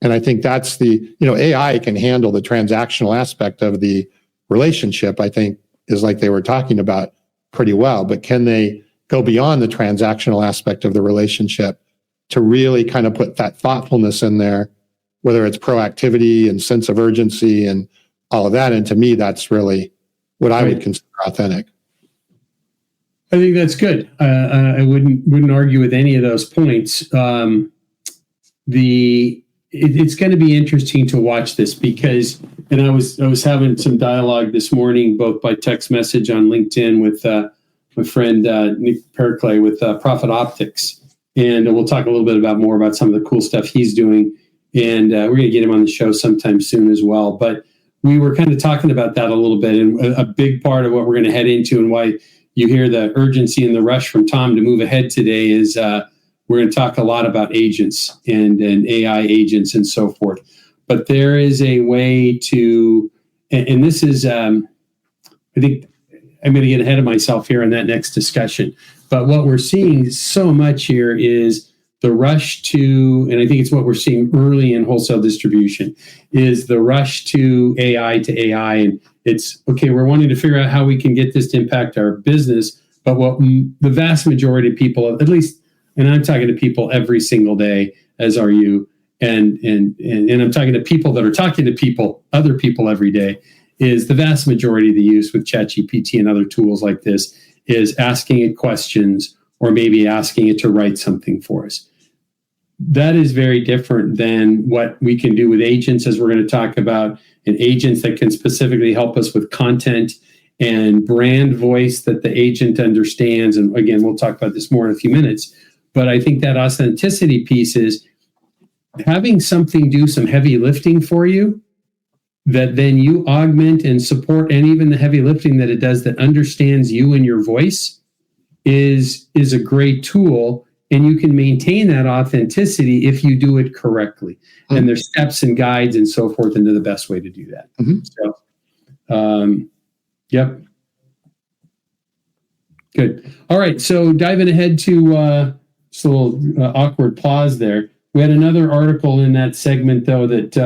And I think that's AI can handle the transactional aspect of the relationship, I think, is like they were talking about pretty well. But can they go beyond the transactional aspect of the relationship to really kind of put that thoughtfulness in there, whether it's proactivity and sense of urgency and all of that? And to me, that's really what I would consider authentic. I think that's good. I wouldn't argue with any of those points. It's going to be interesting to watch this because, and I was having some dialogue this morning, both by text message on LinkedIn with my friend Nick Periclay with Profit Optics, and we'll talk a little bit more about some of the cool stuff he's doing, and we're going to get him on the show sometime soon as well. But we were kind of talking about that a little bit, and a big part of what we're going to head into and why you hear the urgency and the rush from Tom to move ahead today is we're going to talk a lot about agents and AI agents and so forth. But there is a way to, and this is, I think I'm going to get ahead of myself here in that next discussion. But what we're seeing so much here is the rush to, and I think it's what we're seeing early in wholesale distribution, is the rush to AI. And it's, okay, we're wanting to figure out how we can get this to impact our business. But what the vast majority of people, at least, and I'm talking to people every single day, as are you, and I'm talking to people that are talking to people, other people every day, is the vast majority of the use with ChatGPT and other tools like this is asking it questions or maybe asking it to write something for us. That is very different than what we can do with agents, as we're going to talk about, and agents that can specifically help us with content and brand voice that the agent understands. And again, we'll talk about this more in a few minutes. But I think that authenticity piece is having something do some heavy lifting for you that then you augment and support, and even the heavy lifting that it does that understands you and your voice is a great tool. And you can maintain that authenticity if you do it correctly. Mm-hmm. And there's steps and guides and so forth into the best way to do that. Mm-hmm. So, yep. Good. All right. So diving ahead to just a little awkward pause there. We had another article in that segment, though, that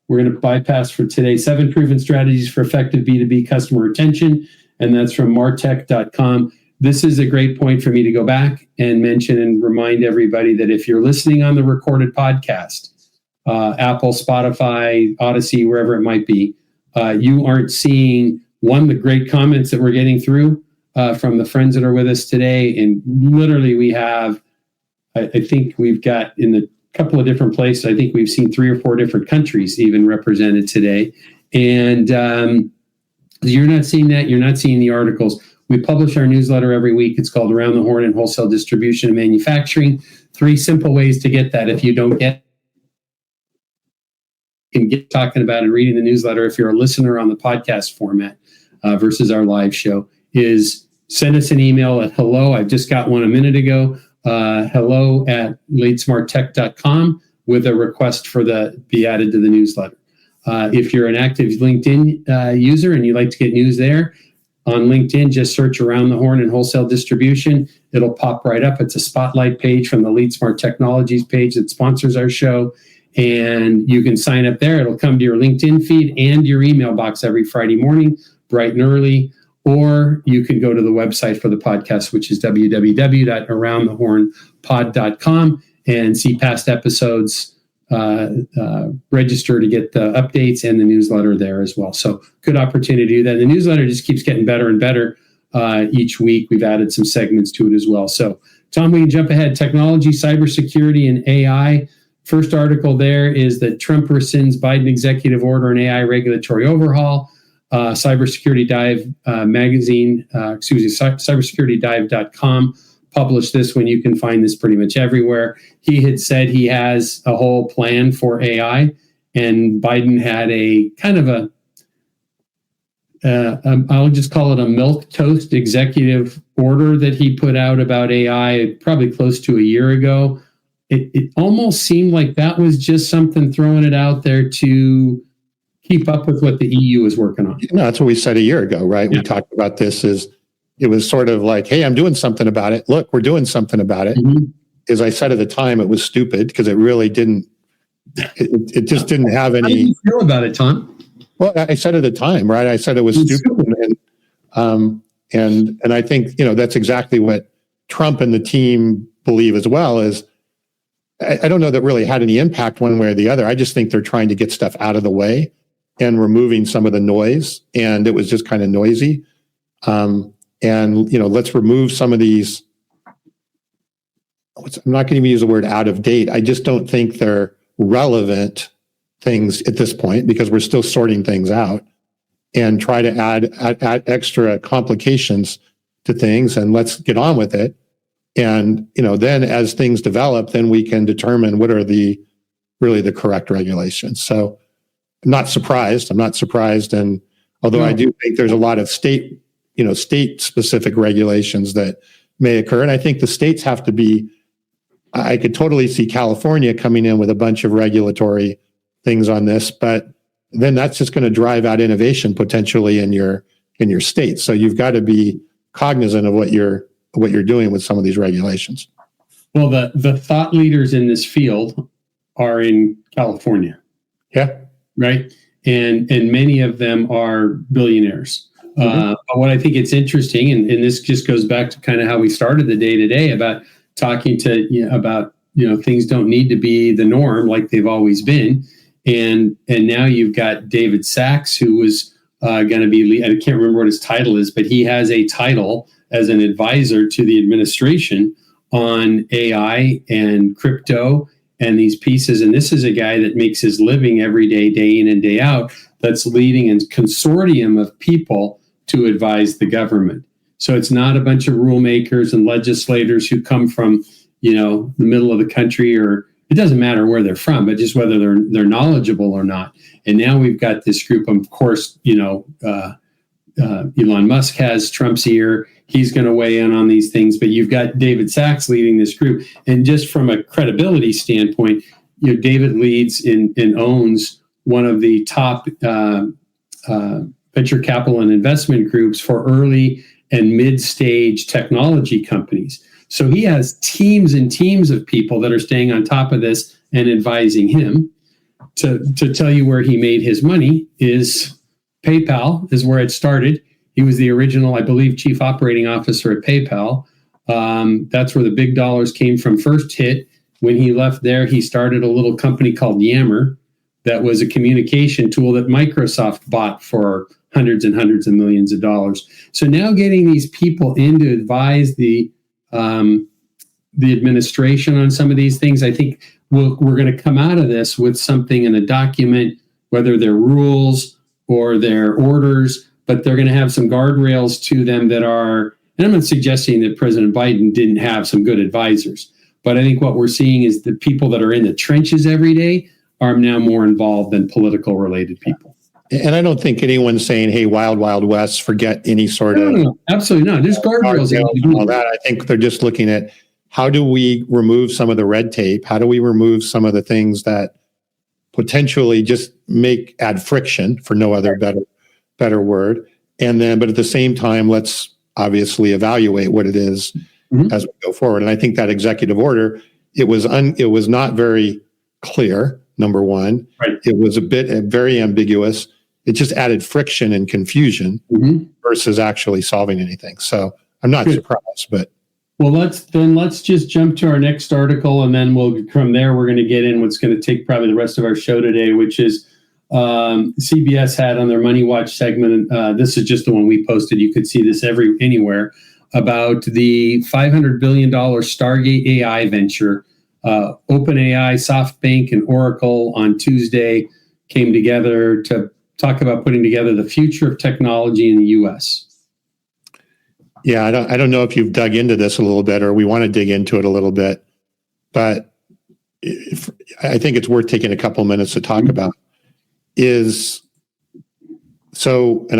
we're going to bypass for today. 7 proven strategies for effective B2B customer retention. And that's from martech.com. This is a great point for me to go back and mention and remind everybody that if you're listening on the recorded podcast, Apple, Spotify, Odyssey, wherever it might be, you aren't seeing, the great comments that we're getting through from the friends that are with us today. And literally we have, I think we've got in the couple of different places, I think we've seen 3 or 4 different countries even represented today. And you're not seeing that. You're not seeing the articles. We publish our newsletter every week. It's called Around the Horn in Wholesale Distribution and Manufacturing. 3 simple ways to get that. If you don't get, you can get talking about and reading the newsletter if you're a listener on the podcast format versus our live show, is send us an email at hello. I just got one a minute ago. hello@leadsmarttech.com with a request for be added to the newsletter. If you're an active LinkedIn user and you like to get news there, on LinkedIn, just search Around the Horn in Wholesale Distribution. It'll pop right up. It's a spotlight page from the LeadSmart Technologies page that sponsors our show. And you can sign up there. It'll come to your LinkedIn feed and your email box every Friday morning, bright and early. Or you can go to the website for the podcast, which is www.aroundthehornpod.com, and see past episodes, register to get the updates and the newsletter there as well. So good opportunity to do that. The newsletter just keeps getting better and better each week. We've added some segments to it as well. So Tom, we can jump ahead. Technology, cybersecurity, and AI. First article there is that Trump rescinds Biden executive order on AI regulatory overhaul. Cybersecurity Dive magazine, cybersecuritydive.com published this one. You can find this pretty much everywhere. He had said he has a whole plan for AI, and Biden had a kind of I'll just call it a milquetoast executive order that he put out about AI probably close to a year ago. It almost seemed like that was just something throwing it out there to keep up with what the EU is working on. No, that's what we said a year ago, right? Yeah. We talked about this as it was sort of like, hey, I'm doing something about it. Look, we're doing something about it. Mm-hmm. As I said at the time, it was stupid because it really didn't, it just didn't have any. How do you feel about it, Tom? Well, I said at the time, right? I said it was stupid. And I think, that's exactly what Trump and the team believe as well. Is I don't know that really had any impact one way or the other. I just think they're trying to get stuff out of the way and removing some of the noise. And it was just kind of noisy. Let's remove some of these. I'm not going to even use the word out of date. I just don't think they're relevant things at this point because we're still sorting things out, and try to add extra complications to things, and let's get on with it. And, then as things develop, then we can determine what are really the correct regulations. So I'm not surprised. And although I do think there's a lot of state specific regulations that may occur. And I think the states have to be, I could totally see California coming in with a bunch of regulatory things on this, but then that's just going to drive out innovation potentially in your state. So you've got to be cognizant of what you're doing with some of these regulations. Well, the thought leaders in this field are in California. Yeah. Right. And many of them are billionaires. Mm-hmm. But what I think it's interesting, and this just goes back to kind of how we started the day today about talking to about things don't need to be the norm like they've always been. And now you've got David Sachs, who was going to be, I can't remember what his title is, but he has a title as an advisor to the administration on AI and crypto and these pieces. And this is a guy that makes his living every day, day in and day out, that's leading a consortium of people to advise the government. So it's not a bunch of rule makers and legislators who come from, the middle of the country, or it doesn't matter where they're from, but just whether they're knowledgeable or not. And now we've got this group, of course, Elon Musk has Trump's ear. He's going to weigh in on these things, but you've got David Sachs leading this group. And just from a credibility standpoint, David leads and owns one of the top venture capital and investment groups for early and mid-stage technology companies. So he has teams and teams of people that are staying on top of this and advising him. To tell you where he made his money is PayPal is where it started. He was the original, I believe, chief operating officer at PayPal. That's where the big dollars came from first hit. When he left there, he started a little company called Yammer that was a communication tool that Microsoft bought for hundreds and hundreds of millions of dollars. So now getting these people in to advise the administration on some of these things, I think we're going to come out of this with something in a document, whether they're rules or they're orders, but they're going to have some guardrails to them that are, and I'm not suggesting that President Biden didn't have some good advisors, but I think what we're seeing is the people that are in the trenches every day are now more involved than political related people. And I don't think anyone's saying, hey, wild, wild west, forget any sort of... No, absolutely not. There's guardrails. And all that. I think they're just looking at how do we remove some of the red tape? How do we remove some of the things that potentially just add friction, for no other better word? And then, but at the same time, let's obviously evaluate what it is as we go forward. And I think that executive order, it was not very clear. number one. Right. It was very ambiguous. It just added friction and confusion versus actually solving anything. So I'm not surprised, but. Well, let's just jump to our next article, and then from there we're going to get in what's going to take probably the rest of our show today, which is CBS had on their Money Watch segment. This is just the one we posted. You could see this anywhere about the $500 billion Stargate AI venture. OpenAI, SoftBank, and Oracle on Tuesday came together to talk about putting together the future of technology in the U.S. Yeah, I don't know if you've dug into this a little bit, or we want to dig into it a little bit, but I think it's worth taking a couple minutes to talk about. And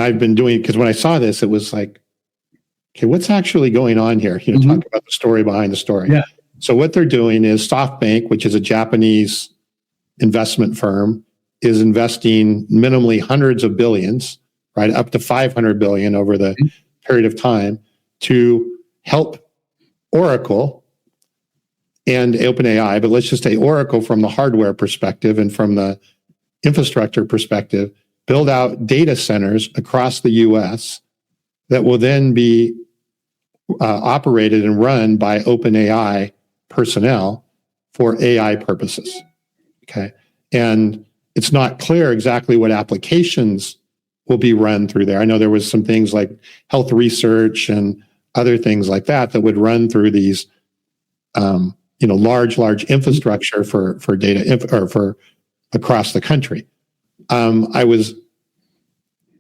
I've been doing, because when I saw this, it was like, okay, what's actually going on here? Talk about the story behind the story. Yeah. So what they're doing is SoftBank, which is a Japanese investment firm, is investing minimally hundreds of billions, right, up to 500 billion over the period of time, to help Oracle and OpenAI, but let's just say Oracle from the hardware perspective and from the infrastructure perspective, build out data centers across the US that will then be operated and run by OpenAI personnel for AI purposes. Okay. And it's not clear exactly what applications will be run through there. I know there was some things like health research and other things like that would run through these, large infrastructure for data or for across the country. I was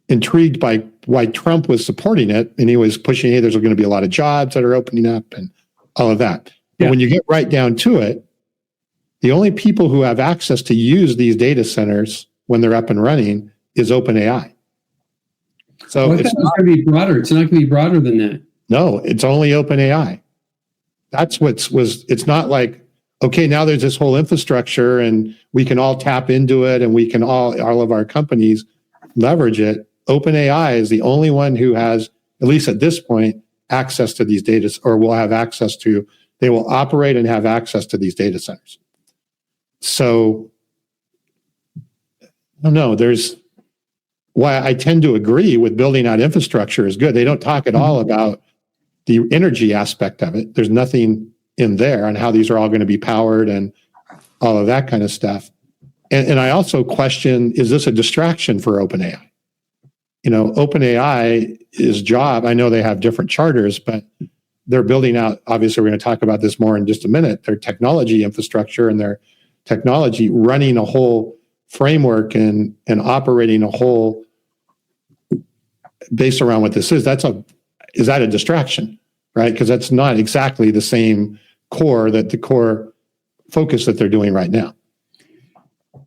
intrigued by why Trump was supporting it, and he was pushing, hey, there's going to be a lot of jobs that are opening up and all of that. But when you get right down to it, the only people who have access to use these data centers when they're up and running is OpenAI. So it's not going to be broader. It's not going to be broader than that. No, it's only OpenAI. That's it's not like, okay, now there's this whole infrastructure and we can all tap into it and we can all of our companies leverage it. OpenAI is the only one who has, at least at this point, access to these data, or will have access to, they will operate and have access to these data centers. So, I don't know, why I tend to agree with building out infrastructure is good. They don't talk at all about the energy aspect of it. There's nothing in there on how these are all going to be powered and all of that kind of stuff. And I also question, is this a distraction for OpenAI? OpenAI's job, I know they have different charters, but they're building out, obviously we're going to talk about this more in just a minute, their technology infrastructure and their technology running a whole framework and operating a whole based around what this is. Is that a distraction, right? Because that's not exactly the same the core focus that they're doing right now.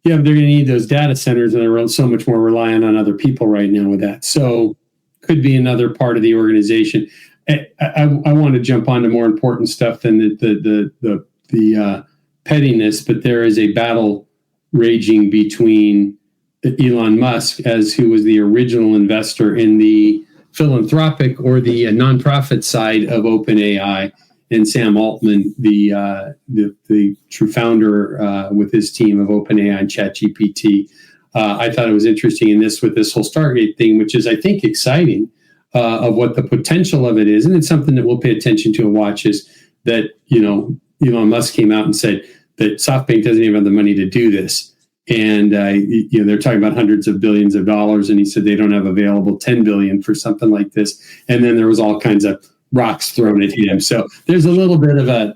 Yeah, they're going to need those data centers, and they're so much more reliant on other people right now with that. So could be another part of the organization. I want to jump on to more important stuff than the pettiness, but there is a battle raging between Elon Musk, who was the original investor in the philanthropic or the nonprofit side of OpenAI, and Sam Altman, the true founder with his team of OpenAI and ChatGPT. I thought it was interesting with this whole Stargate thing, which is, I think, exciting of what the potential of it is. And it's something that we'll pay attention to and watch, is that, Elon Musk came out and said that SoftBank doesn't even have the money to do this. And they're talking about hundreds of billions of dollars, and he said they don't have available 10 billion for something like this. And then there was all kinds of rocks thrown at him. So there's a little bit of a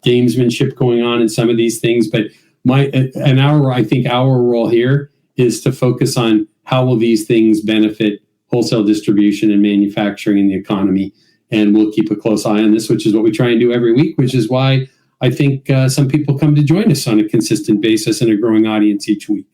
gamesmanship going on in some of these things. But I think our role here is to focus on how will these things benefit wholesale distribution and manufacturing in the economy. And we'll keep a close eye on this, which is what we try and do every week, which is why I think some people come to join us on a consistent basis and a growing audience each week.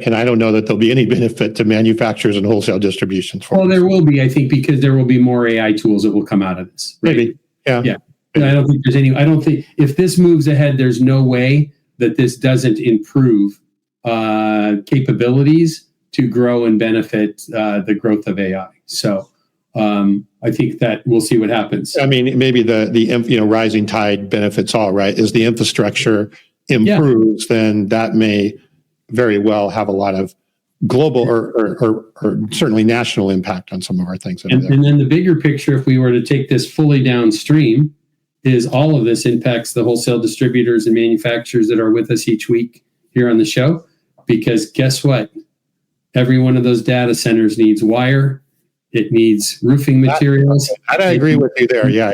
And I don't know that there'll be any benefit to manufacturers and wholesale distribution. Well, there will be, I think, because there will be more AI tools that will come out of this. Right? Maybe. Yeah. Maybe. I don't think if this moves ahead, there's no way that this doesn't improve capabilities to grow and benefit the growth of AI. So I think that we'll see what happens. I mean, maybe the rising tide benefits all, right? Is the infrastructure improves, then that may very well have a lot of global or certainly national impact on some of our things. And then the bigger picture, if we were to take this fully downstream, is all of this impacts the wholesale distributors and manufacturers that are with us each week here on the show. Because guess what? Every one of those data centers needs wire. It needs roofing materials. I agree with you there. Yeah.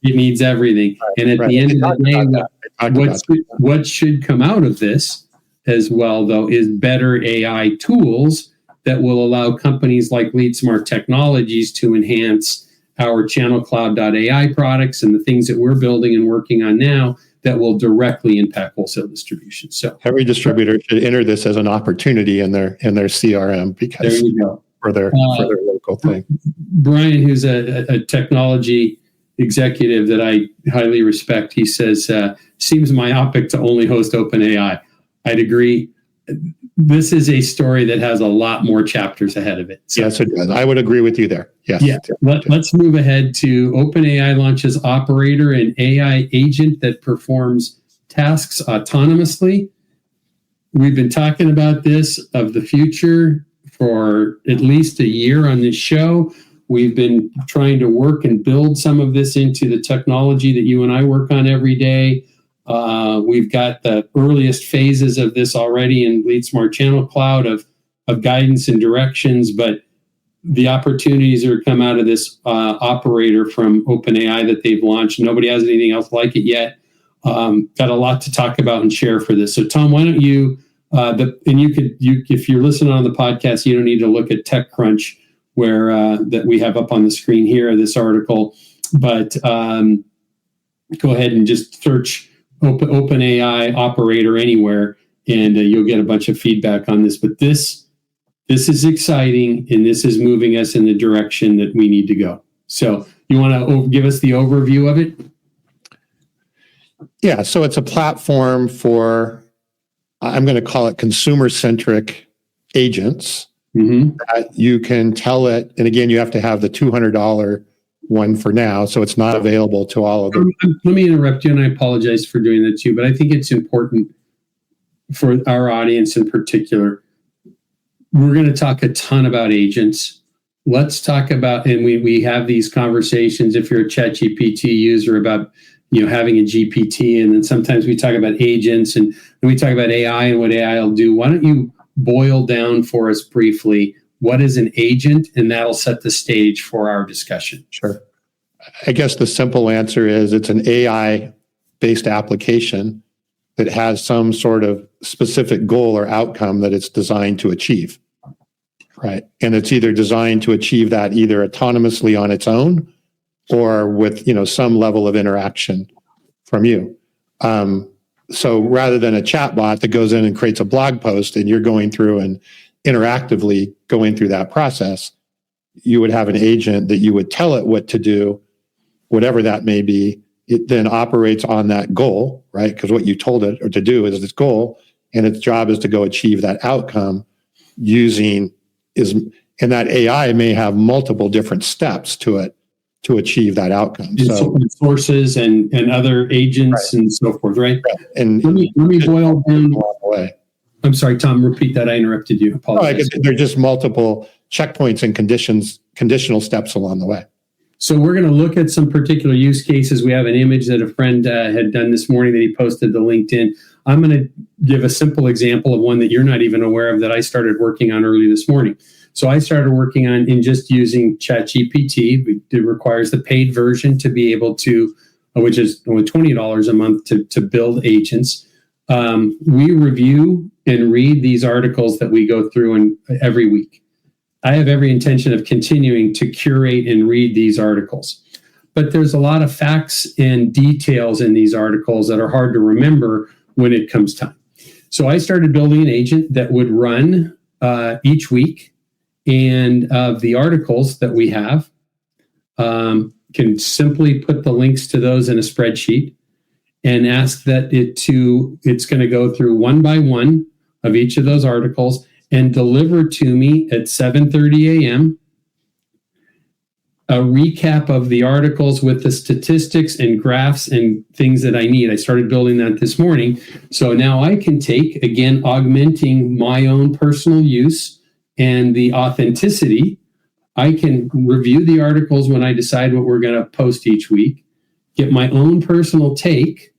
It needs everything. Right, and at the end of the day, what should come out of this as well, though, is better AI tools that will allow companies like LeadSmart Technologies to enhance our ChannelCloud.ai products and the things that we're building and working on now that will directly impact wholesale distribution. So every distributor should enter this as an opportunity in their CRM because there you go. for their local thing. Brian, who's a technology executive that I highly respect, he says, seems myopic to only host OpenAI. I'd agree. This is a story that has a lot more chapters ahead of it. So, yes, it does. I would agree with you there. Yes. Yeah. Let's move ahead to OpenAI launches Operator, an AI agent that performs tasks autonomously. We've been talking about this of the future for at least a year on this show. We've been trying to work and build some of this into the technology that you and I work on every day. We've got the earliest phases of this already in LeadSmart Channel Cloud of guidance and directions, but the opportunities that are come out of this operator from OpenAI that they've launched, nobody has anything else like it yet. Got a lot to talk about and share for this. So Tom, why don't you, if you're listening on the podcast, you don't need to look at TechCrunch where that we have up on the screen here, this article, but go ahead and just search OpenAI operator anywhere, and you'll get a bunch of feedback on this. But this is exciting, and this is moving us in the direction that we need to go. So you want to give us the overview of it? Yeah, so it's a platform for, I'm going to call it consumer-centric agents that you can tell it, and again, you have to have the $200 one for now, so it's not available to all of them. Let me interrupt you, and I apologize for doing that too, but I think it's important for our audience in particular. We're going to talk a ton about agents. Let's talk about, and we have these conversations if you're a ChatGPT user about having a GPT, and then sometimes we talk about agents and we talk about AI and what AI will do. Why don't you boil down for us briefly what is an agent, and that'll set the stage for our discussion. Sure. I guess the simple answer is it's an AI-based application that has some sort of specific goal or outcome that it's designed to achieve, right? And it's either designed to achieve that either autonomously on its own or with some level of interaction from you. So rather than a chatbot that goes in and creates a blog post and you're going through and interactively going through that process, you would have an agent that you would tell it what to do, whatever that may be. It then operates on that goal, right? Because what you told it or to do is its goal, and its job is to go achieve that outcome and that AI may have multiple different steps to it to achieve that outcome. So sources and other agents, right, and so forth, right? And let me boil down along the way. I'm sorry, Tom, repeat that. I interrupted you. Apologize. They're just multiple checkpoints and conditional steps along the way. So we're going to look at some particular use cases. We have an image that a friend had done this morning that he posted to LinkedIn. I'm going to give a simple example of one that you're not even aware of that I started working on early this morning. So I started working on in just using ChatGPT. It requires the paid version to be able to, which is only $20 a month to build agents. We review and read these articles that we go through every week. I have every intention of continuing to curate and read these articles. But there's a lot of facts and details in these articles that are hard to remember when it comes time. So I started building an agent that would run each week, and of the articles that we have, can simply put the links to those in a spreadsheet and ask that it's going to go through one by one of each of those articles and deliver to me at 7:30 a.m. a recap of the articles with the statistics and graphs and things that I need. I started building that this morning. So now I can take, again, augmenting my own personal use and the authenticity. I can review the articles when I decide what we're going to post each week, get my own personal take.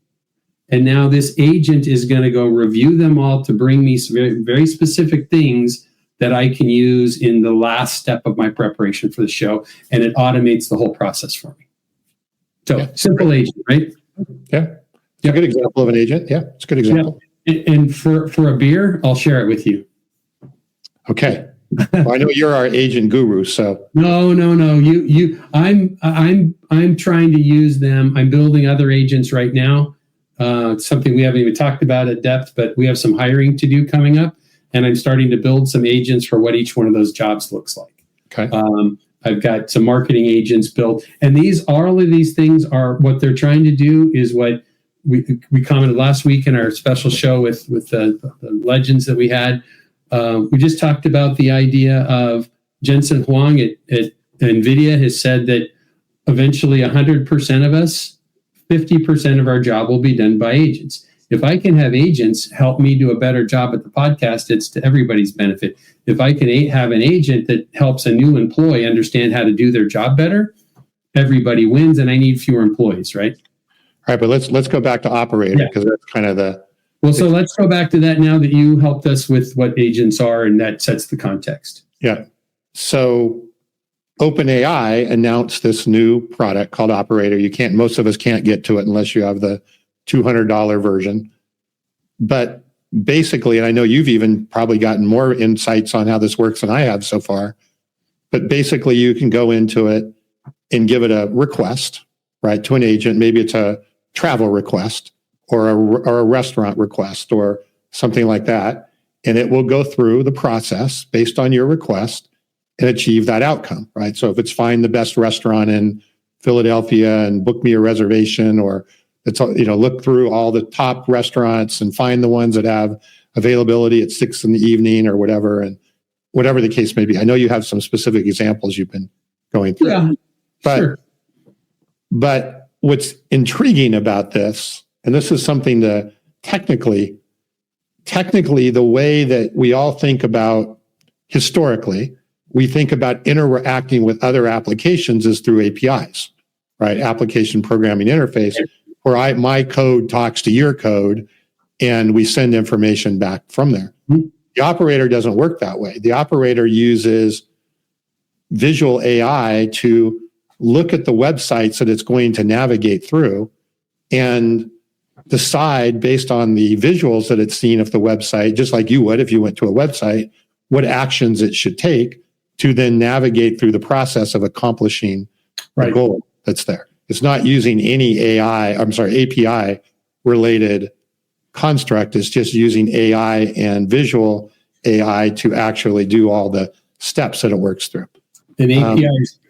And now this agent is going to go review them all to bring me some very, very specific things that I can use in the last step of my preparation for the show. And it automates the whole process for me. So simple agent, right? Yeah. It's a good example of an agent. Yeah, it's a good example. Yeah. And for a beer, I'll share it with you. Okay. Well, I know you're our agent guru, so. No. I'm trying to use them. I'm building other agents right now. It's something we haven't even talked about at depth, but we have some hiring to do coming up. And I'm starting to build some agents for what each one of those jobs looks like. Okay. I've got some marketing agents built, and all of these things are what they're trying to do is what we commented last week in our special show with the legends that we had. We just talked about the idea of Jensen Huang at NVIDIA has said that eventually 100% of us, 50% of our job will be done by agents. If I can have agents help me do a better job at the podcast, it's to everybody's benefit. If I can have an agent that helps a new employee understand how to do their job better, everybody wins, and I need fewer employees, right? All right, but let's go back to operator, because that's kind of the... Well, so let's go back to that now that you helped us with what agents are, and that sets the context. Yeah. So OpenAI announced this new product called Operator. Most of us can't get to it unless you have the $200 version. But basically, and I know you've even probably gotten more insights on how this works than I have so far, but basically you can go into it and give it a request, right, to an agent. Maybe it's a travel request or a restaurant request or something like that. And it will go through the process based on your request and achieve that outcome, right? So if it's find the best restaurant in Philadelphia and book me a reservation, or it's, look through all the top restaurants and find the ones that have availability at 6 p.m. or whatever, and whatever the case may be. I know you have some specific examples you've been going through. Yeah, sure. But what's intriguing about this, and this is something to technically, the way that we all think about historically, we think about interacting with other applications is through APIs, right? Application Programming Interface, where my code talks to your code and we send information back from there. Mm-hmm. The operator doesn't work that way. The operator uses visual AI to look at the websites that it's going to navigate through and decide based on the visuals that it's seen of the website, just like you would if you went to a website, what actions it should take to then navigate through the process of accomplishing the goal that's there. It's not using any API related construct. It's just using AI and visual AI to actually do all the steps that it works through. And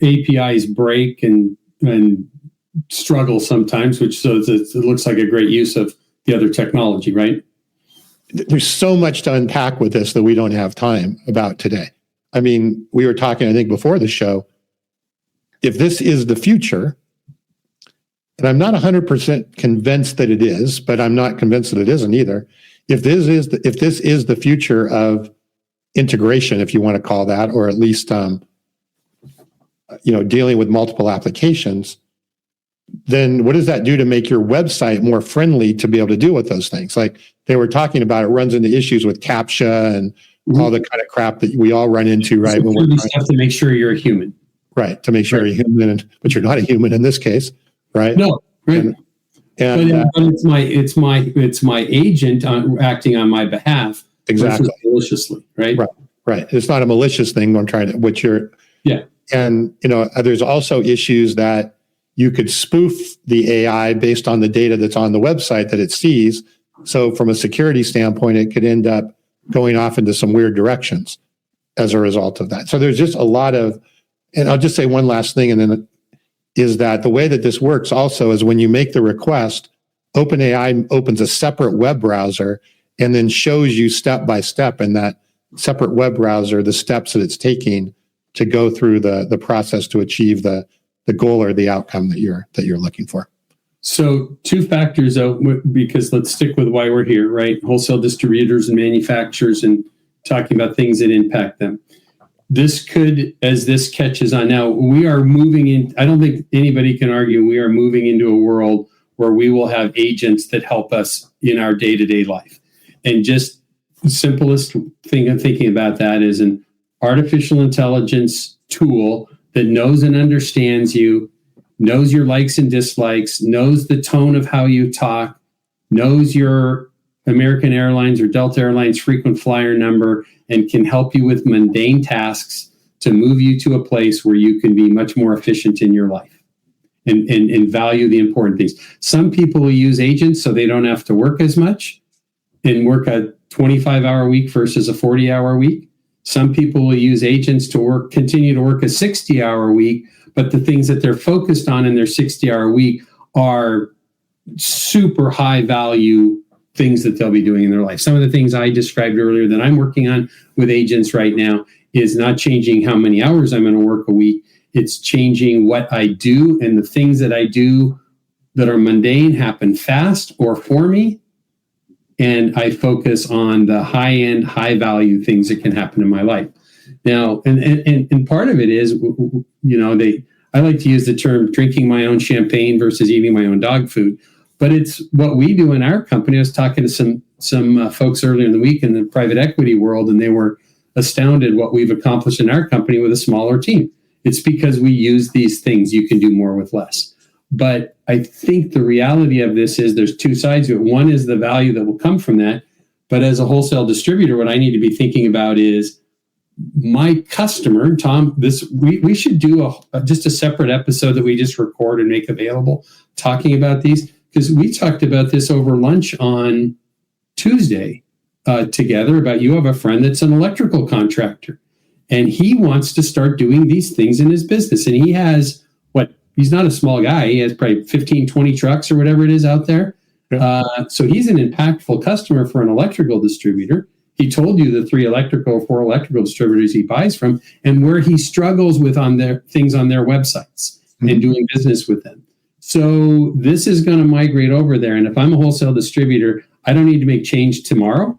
APIs break and struggle sometimes, it looks like a great use of the other technology, right? There's so much to unpack with this that we don't have time about today. I mean, we were talking, I think, before the show. If this is the future, and I'm not 100% convinced that it is, but I'm not convinced that it isn't either. If this is the future of integration, if you want to call that, or at least dealing with multiple applications, then what does that do to make your website more friendly to be able to deal with those things? Like they were talking about, it runs into issues with CAPTCHA and all the kind of crap that we all run into, right? When we're stuff to make sure you're a human. Right, to make sure you're a human, but you're not a human in this case, right? No, right. But it's my agent acting on my behalf. Exactly. Maliciously, right? Right. It's not a malicious thing. And there's also issues that you could spoof the AI based on the data that's on the website that it sees. So from a security standpoint, it could end up going off into some weird directions as a result of that. So there's just a lot of, and I'll just say one last thing, and then is that the way that this works also is when you make the request, OpenAI opens a separate web browser and then shows you step by step in that separate web browser the steps that it's taking to go through the process to achieve the goal or the outcome that you're looking for. So two factors, though, because let's stick with why we're here, right? Wholesale distributors and manufacturers and talking about things that impact them. This could, as this catches on now, we are moving in. I don't think anybody can argue we are moving into a world where we will have agents that help us in our day-to-day life. And just the simplest thing of thinking about that is an artificial intelligence tool that knows and understands you, knows your likes and dislikes, knows the tone of how you talk, knows your American Airlines or Delta Airlines frequent flyer number, and can help you with mundane tasks to move you to a place where you can be much more efficient in your life and value the important things. Some people will use agents so they don't have to work as much and work a 25-hour week versus a 40-hour week. Some people will use agents to continue to work a 60-hour week, but the things that they're focused on in their 60-hour week are super high value things that they'll be doing in their life. Some of the things I described earlier that I'm working on with agents right now is not changing how many hours I'm going to work a week. It's changing what I do, and the things that I do that are mundane happen fast or for me. And I focus on the high-end, high-value things that can happen in my life. Now, and part of it is, I like to use the term drinking my own champagne versus eating my own dog food. But it's what we do in our company. I was talking to some folks earlier in the week in the private equity world, and they were astounded what we've accomplished in our company with a smaller team. It's because we use these things. You can do more with less. But I think the reality of this is there's two sides to it. One is the value that will come from that. But as a wholesale distributor, what I need to be thinking about is my customer, Tom, we should do just a separate episode that we just record and make available talking about these, because we talked about this over lunch on Tuesday together about you have a friend that's an electrical contractor and he wants to start doing these things in his business. And he has he's not a small guy. He has probably 15, 20 trucks or whatever it is out there. Yeah. So he's an impactful customer for an electrical distributor. He told you the 4 electrical distributors he buys from and where he struggles with on their things on their websites and doing business with them. So this is going to migrate over there. And if I'm a wholesale distributor, I don't need to make change tomorrow,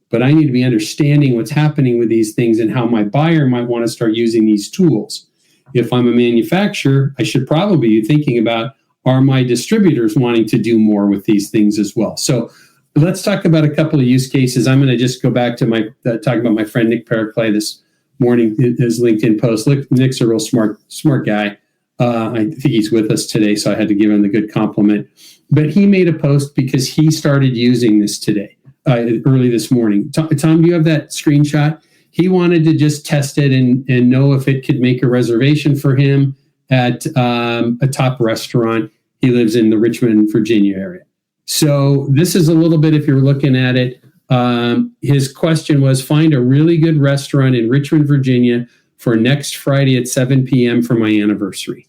but I need to be understanding what's happening with these things and how my buyer might want to start using these tools. If I'm a manufacturer, I should probably be thinking about, are my distributors wanting to do more with these things as well? So let's talk about a couple of use cases. I'm going to just go back to talk about my friend Nick Periclay this morning, his LinkedIn post. Nick's a real smart guy. I think he's with us today, so I had to give him the good compliment. But he made a post because he started using this today, early this morning. Tom, do you have that screenshot? He wanted to just test it and know if it could make a reservation for him at a top restaurant. He lives in the Richmond, Virginia area. So this is a little bit, if you're looking at it, his question was, find a really good restaurant in Richmond, Virginia for next Friday at 7 p.m. for my anniversary.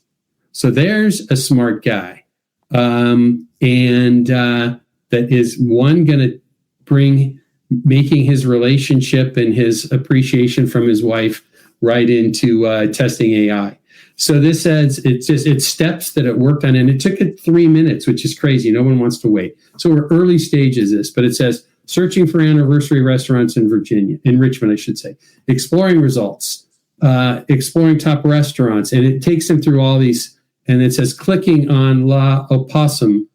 So there's a smart guy. That is one going to bring making his relationship and his appreciation from his wife right into testing AI. So this says it's steps that it worked on, and it took it 3 minutes, which is crazy. No one wants to wait. So we're early stages this, but it says searching for anniversary restaurants in Richmond, I should say, exploring results, exploring top restaurants, and it takes them through all these. And it says clicking on La Opossum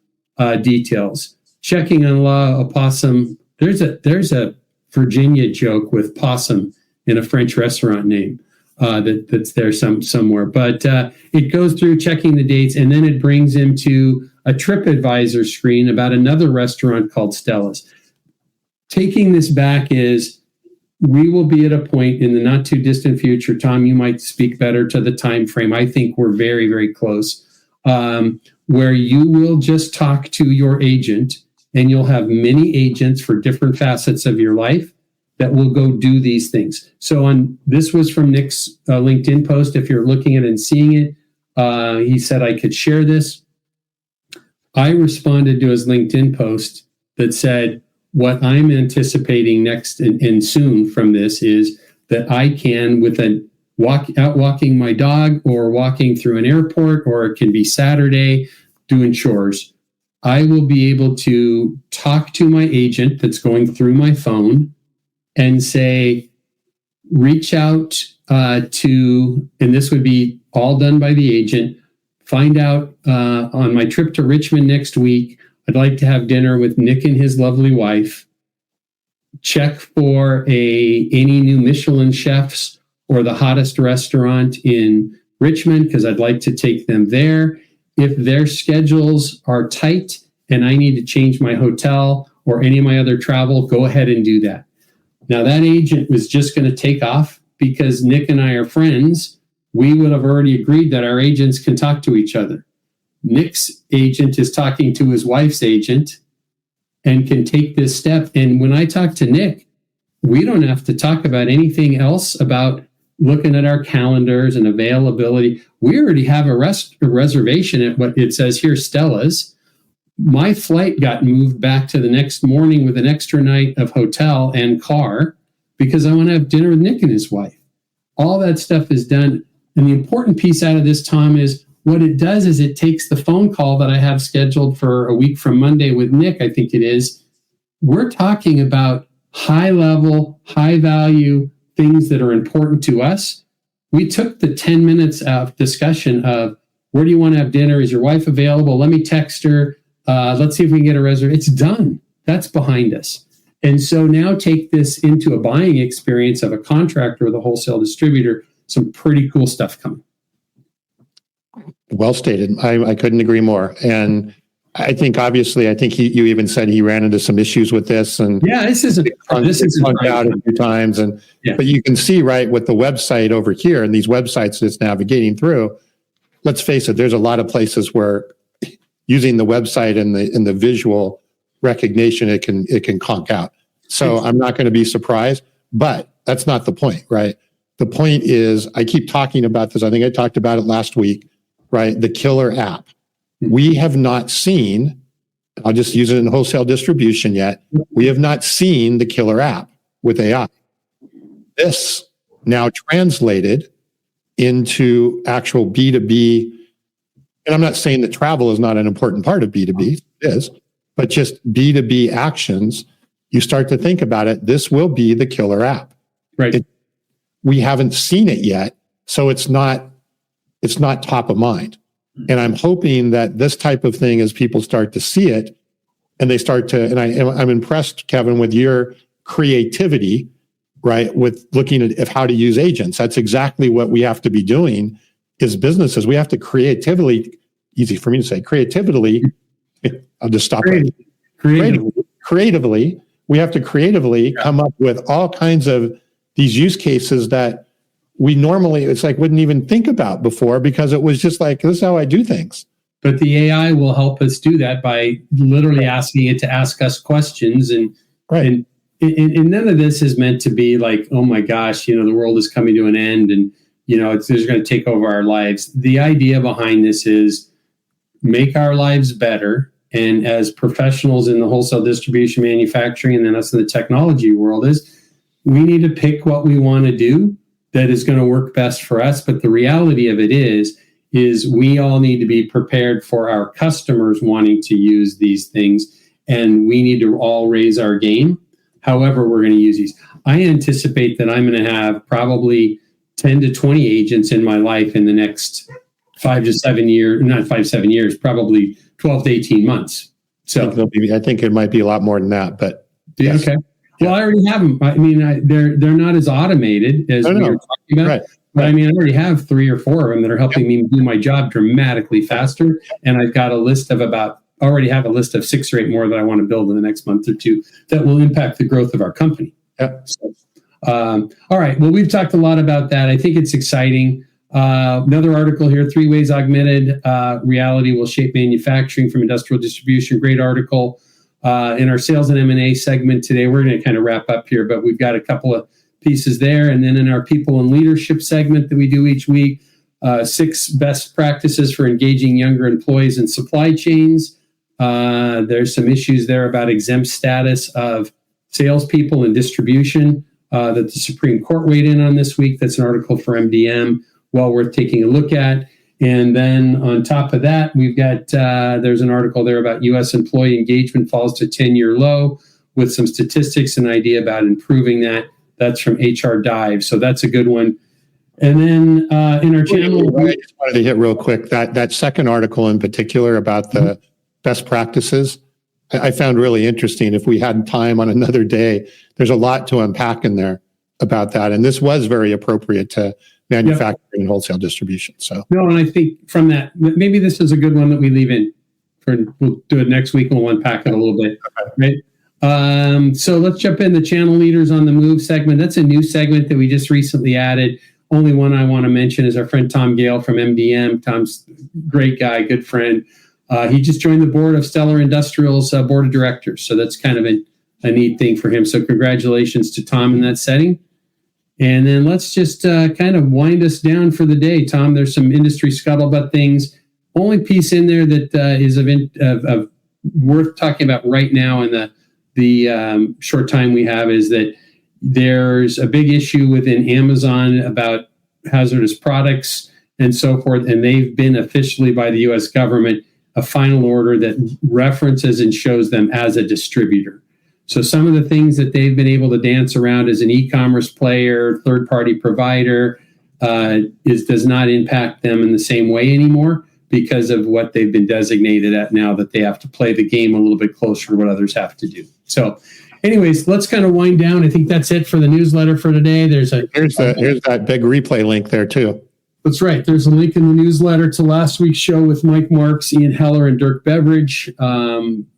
details, checking on La Opossum. There's a Virginia joke with possum in a French restaurant name that's there somewhere. But it goes through checking the dates, and then it brings him to a TripAdvisor screen about another restaurant called Stella's. Taking this back is we will be at a point in the not too distant future. Tom, you might speak better to the time frame. I think we're very, very close, where you will just talk to your agent. And you'll have many agents for different facets of your life that will go do these things. So this was from Nick's LinkedIn post. If you're looking at it and seeing it, he said I could share this. I responded to his LinkedIn post that said, what I'm anticipating next and soon from this is that I can, with a walking my dog or walking through an airport, or it can be Saturday doing chores. I will be able to talk to my agent that's going through my phone and say, reach out to, and this would be all done by the agent, find out on my trip to Richmond next week, I'd like to have dinner with Nick and his lovely wife. Check for any new Michelin chefs or the hottest restaurant in Richmond, because I'd like to take them there. If their schedules are tight and I need to change my hotel or any of my other travel, go ahead and do that. Now, that agent was just going to take off because Nick and I are friends. We would have already agreed that our agents can talk to each other. Nick's agent is talking to his wife's agent and can take this step. And when I talk to Nick, we don't have to talk about anything else about looking at our calendars and availability. We already have a reservation at what it says here, Stella's. My flight got moved back to the next morning with an extra night of hotel and car because I want to have dinner with Nick and his wife. All that stuff is done. And the important piece out of this, Tom, is what it does is it takes the phone call that I have scheduled for a week from Monday with Nick, I think it is. We're talking about high level, high value things that are important to us. We took the 10 minutes of discussion of, where do you want to have dinner? Is your wife available? Let me text her. Let's see if we can get a reservation. It's done. That's behind us. And so now take this into a buying experience of a contractor with a wholesale distributor. Some pretty cool stuff coming. Well stated. I couldn't agree more. And I think you even said he ran into some issues with this, and this isn't out a few times. And but you can see right with the website over here and these websites that's navigating through. Let's face it, there's a lot of places where using the website and the visual recognition, it can conk out. So I'm not going to be surprised, but that's not the point, right? The point is, I keep talking about this. I think I talked about it last week, right? The killer app. We have not seen, I'll just use it in wholesale distribution yet. We have not seen the killer app with AI. This now translated into actual B2B. And I'm not saying that travel is not an important part of B2B, it is, but just B2B actions, you start to think about it, this will be the killer app. Right. We haven't seen it yet, so it's not top of mind. And I'm hoping that this type of thing, as people start to see it, and they start to, and I'm impressed, Kevin, with your creativity, right? With looking at how to use agents. That's exactly what we have to be doing as businesses. We have to creatively, easy for me to say, creatively, I'll just stop right. Creatively, we have to creatively come up with all kinds of these use cases that we normally, it's like, wouldn't even think about before, because it was just like, this is how I do things. But the AI will help us do that by literally asking it to ask us questions. And none of this is meant to be like, oh my gosh, the world is coming to an end and, it's going to take over our lives. The idea behind this is make our lives better. And as professionals in the wholesale distribution, manufacturing, and then us in the technology world, is we need to pick what we want to do that is going to work best for us. But the reality of it is we all need to be prepared for our customers wanting to use these things, and we need to all raise our game. However, we're going to use these. I anticipate that I'm going to have probably 10 to 20 agents in my life in the next 5 to 7 years, not 5 to 7 years, probably 12 to 18 months. So I think it might be a lot more than that, but yes. Okay. Well, I already have them. I mean, they're not as automated as we were talking about. Right. But I mean, I already have 3 or 4 of them that are helping me do my job dramatically faster. And I've got already have a list of 6 or 8 more that I want to build in the next month or 2 that will impact the growth of our company. Yep. So, all right. Well, we've talked a lot about that. I think it's exciting. Another article here, 3 ways augmented reality will shape manufacturing from industrial distribution. Great article. In our sales and M&A segment today, we're going to kind of wrap up here, but we've got a couple of pieces there. And then in our people and leadership segment that we do each week, 6 best practices for engaging younger employees in supply chains. There's some issues there about exempt status of salespeople and distribution. that the Supreme Court weighed in on this week. That's an article for MDM, well worth taking a look at. And then on top of that, we've got, there's an article there about U.S. employee engagement falls to 10-year low with some statistics and idea about improving that. That's from HR Dive. So that's a good one. And then in our channel, I just wanted to hit real quick that second article in particular about the best practices. I found really interesting. If we had time on another day, there's a lot to unpack in there about that. And this was very appropriate to manufacturing and wholesale distribution. So no, and I think from that, maybe this is a good one that we leave in. We'll do it next week and we'll unpack it a little bit. Okay. Right? So let's jump in the channel leaders on the move segment. That's a new segment that we just recently added. Only one I want to mention is our friend Tom Gale from MDM. Tom's great guy, good friend. He just joined the board of Stellar Industrial's board of directors. So that's kind of a neat thing for him. So congratulations to Tom in that setting. And then let's just kind of wind us down for the day. Tom, there's some industry scuttlebutt things. Only piece in there that is of worth talking about right now in the short time we have is that there's a big issue within Amazon about hazardous products and so forth. And they've been officially by the U.S. government a final order that references and shows them as a distributor. So some of the things that they've been able to dance around as an e-commerce player, third-party provider, does not impact them in the same way anymore because of what they've been designated at now, that they have to play the game a little bit closer to what others have to do. So anyways, let's kind of wind down. I think that's it for the newsletter for today. Here's that big replay link there too. That's right. There's a link in the newsletter to last week's show with Mike Marks, Ian Heller, and Dirk Beveridge.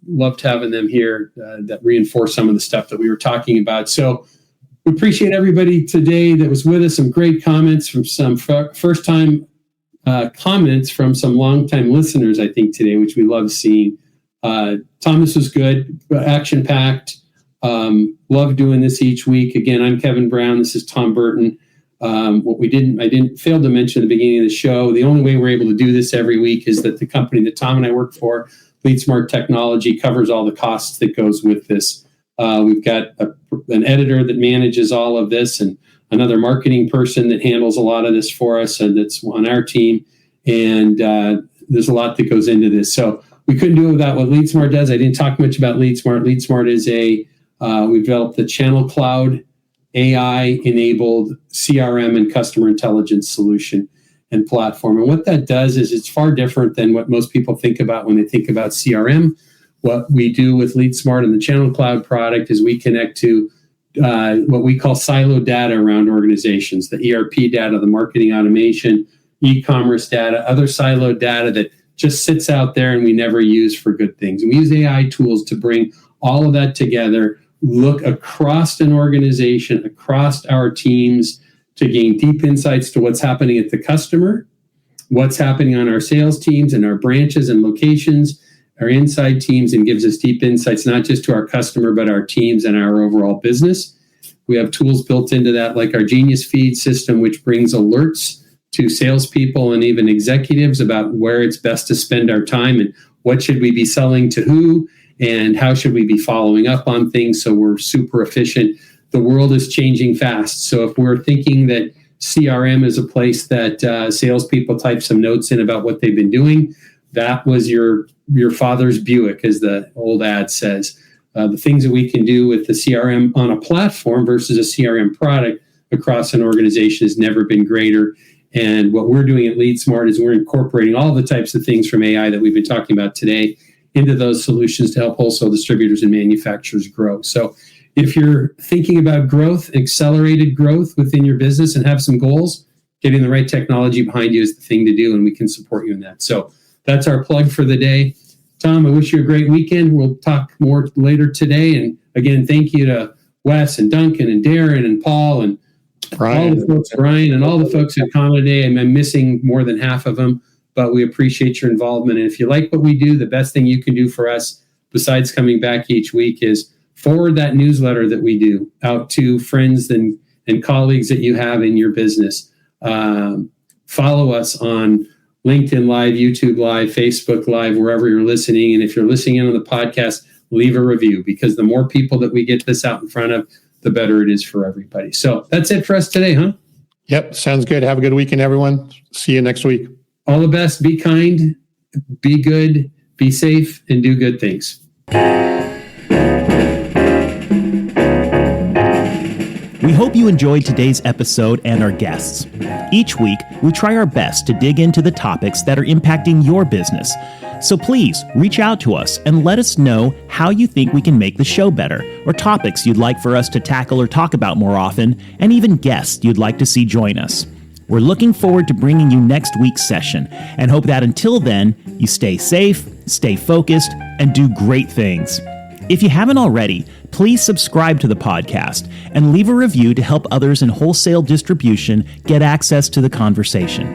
Loved having them here that reinforce some of the stuff that we were talking about. So we appreciate everybody today that was with us. Some great comments from some first-time comments from some long-time listeners, I think, today, which we love seeing. Thomas was good, action-packed. Love doing this each week. Again, I'm Kevin Brown. This is Tom Burton. I didn't fail to mention at the beginning of the show, the only way we're able to do this every week is that the company that Tom and I work for, LeadSmart Technology, covers all the costs that goes with this. We've got an editor that manages all of this and another marketing person that handles a lot of this for us and that's on our team. And there's a lot that goes into this. So we couldn't do it without what LeadSmart does. I didn't talk much about LeadSmart. LeadSmart is we've developed the Channel Cloud AI-enabled CRM and customer intelligence solution and platform. And what that does is it's far different than what most people think about when they think about CRM. What we do with LeadSmart and the Channel Cloud product is we connect to what we call siloed data around organizations, the ERP data, the marketing automation, e-commerce data, other siloed data that just sits out there and we never use for good things. And we use AI tools to bring all of that together, look across an organization, across our teams to gain deep insights to what's happening at the customer, what's happening on our sales teams and our branches and locations, our inside teams, and gives us deep insights, not just to our customer, but our teams and our overall business. We have tools built into that, like our Genius Feed system, which brings alerts to salespeople and even executives about where it's best to spend our time and what should we be selling to who, and how should we be following up on things so we're super efficient. The world is changing fast. So if we're thinking that CRM is a place that salespeople type some notes in about what they've been doing, that was your father's Buick, as the old ad says. The things that we can do with the CRM on a platform versus a CRM product across an organization has never been greater. And what we're doing at LeadSmart is we're incorporating all the types of things from AI that we've been talking about today into those solutions to help wholesale distributors and manufacturers grow. So if you're thinking about growth, accelerated growth within your business and have some goals, getting the right technology behind you is the thing to do, and we can support you in that. So that's our plug for the day. Tom, I wish you a great weekend. We'll talk more later today. And again, thank you to Wes and Duncan and Darren and Paul and Brian. All the folks, Brian, and all the folks at Common today. I'm missing more than half of them, but we appreciate your involvement. And if you like what we do, the best thing you can do for us, besides coming back each week, is forward that newsletter that we do out to friends and colleagues that you have in your business. Follow us on LinkedIn Live, YouTube Live, Facebook Live, wherever you're listening. And if you're listening in on the podcast, leave a review, because the more people that we get this out in front of, the better it is for everybody. So that's it for us today, huh? Yep. Sounds good. Have a good weekend, everyone. See you next week. All the best. Be kind, be good, be safe, and do good things. We hope you enjoyed today's episode and our guests. Each week, we try our best to dig into the topics that are impacting your business. So please reach out to us and let us know how you think we can make the show better, or topics you'd like for us to tackle or talk about more often, and even guests you'd like to see join us. We're looking forward to bringing you next week's session and hope that until then, you stay safe, stay focused, and do great things. If you haven't already, please subscribe to the podcast and leave a review to help others in wholesale distribution get access to the conversation.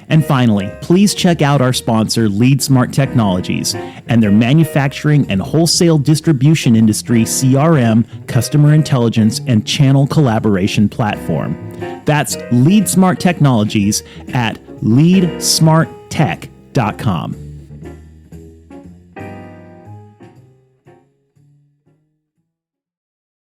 And finally, please check out our sponsor, LeadSmart Technologies, and their manufacturing and wholesale distribution industry CRM, customer intelligence, and channel collaboration platform. That's LeadSmart Technologies at leadsmarttech.com.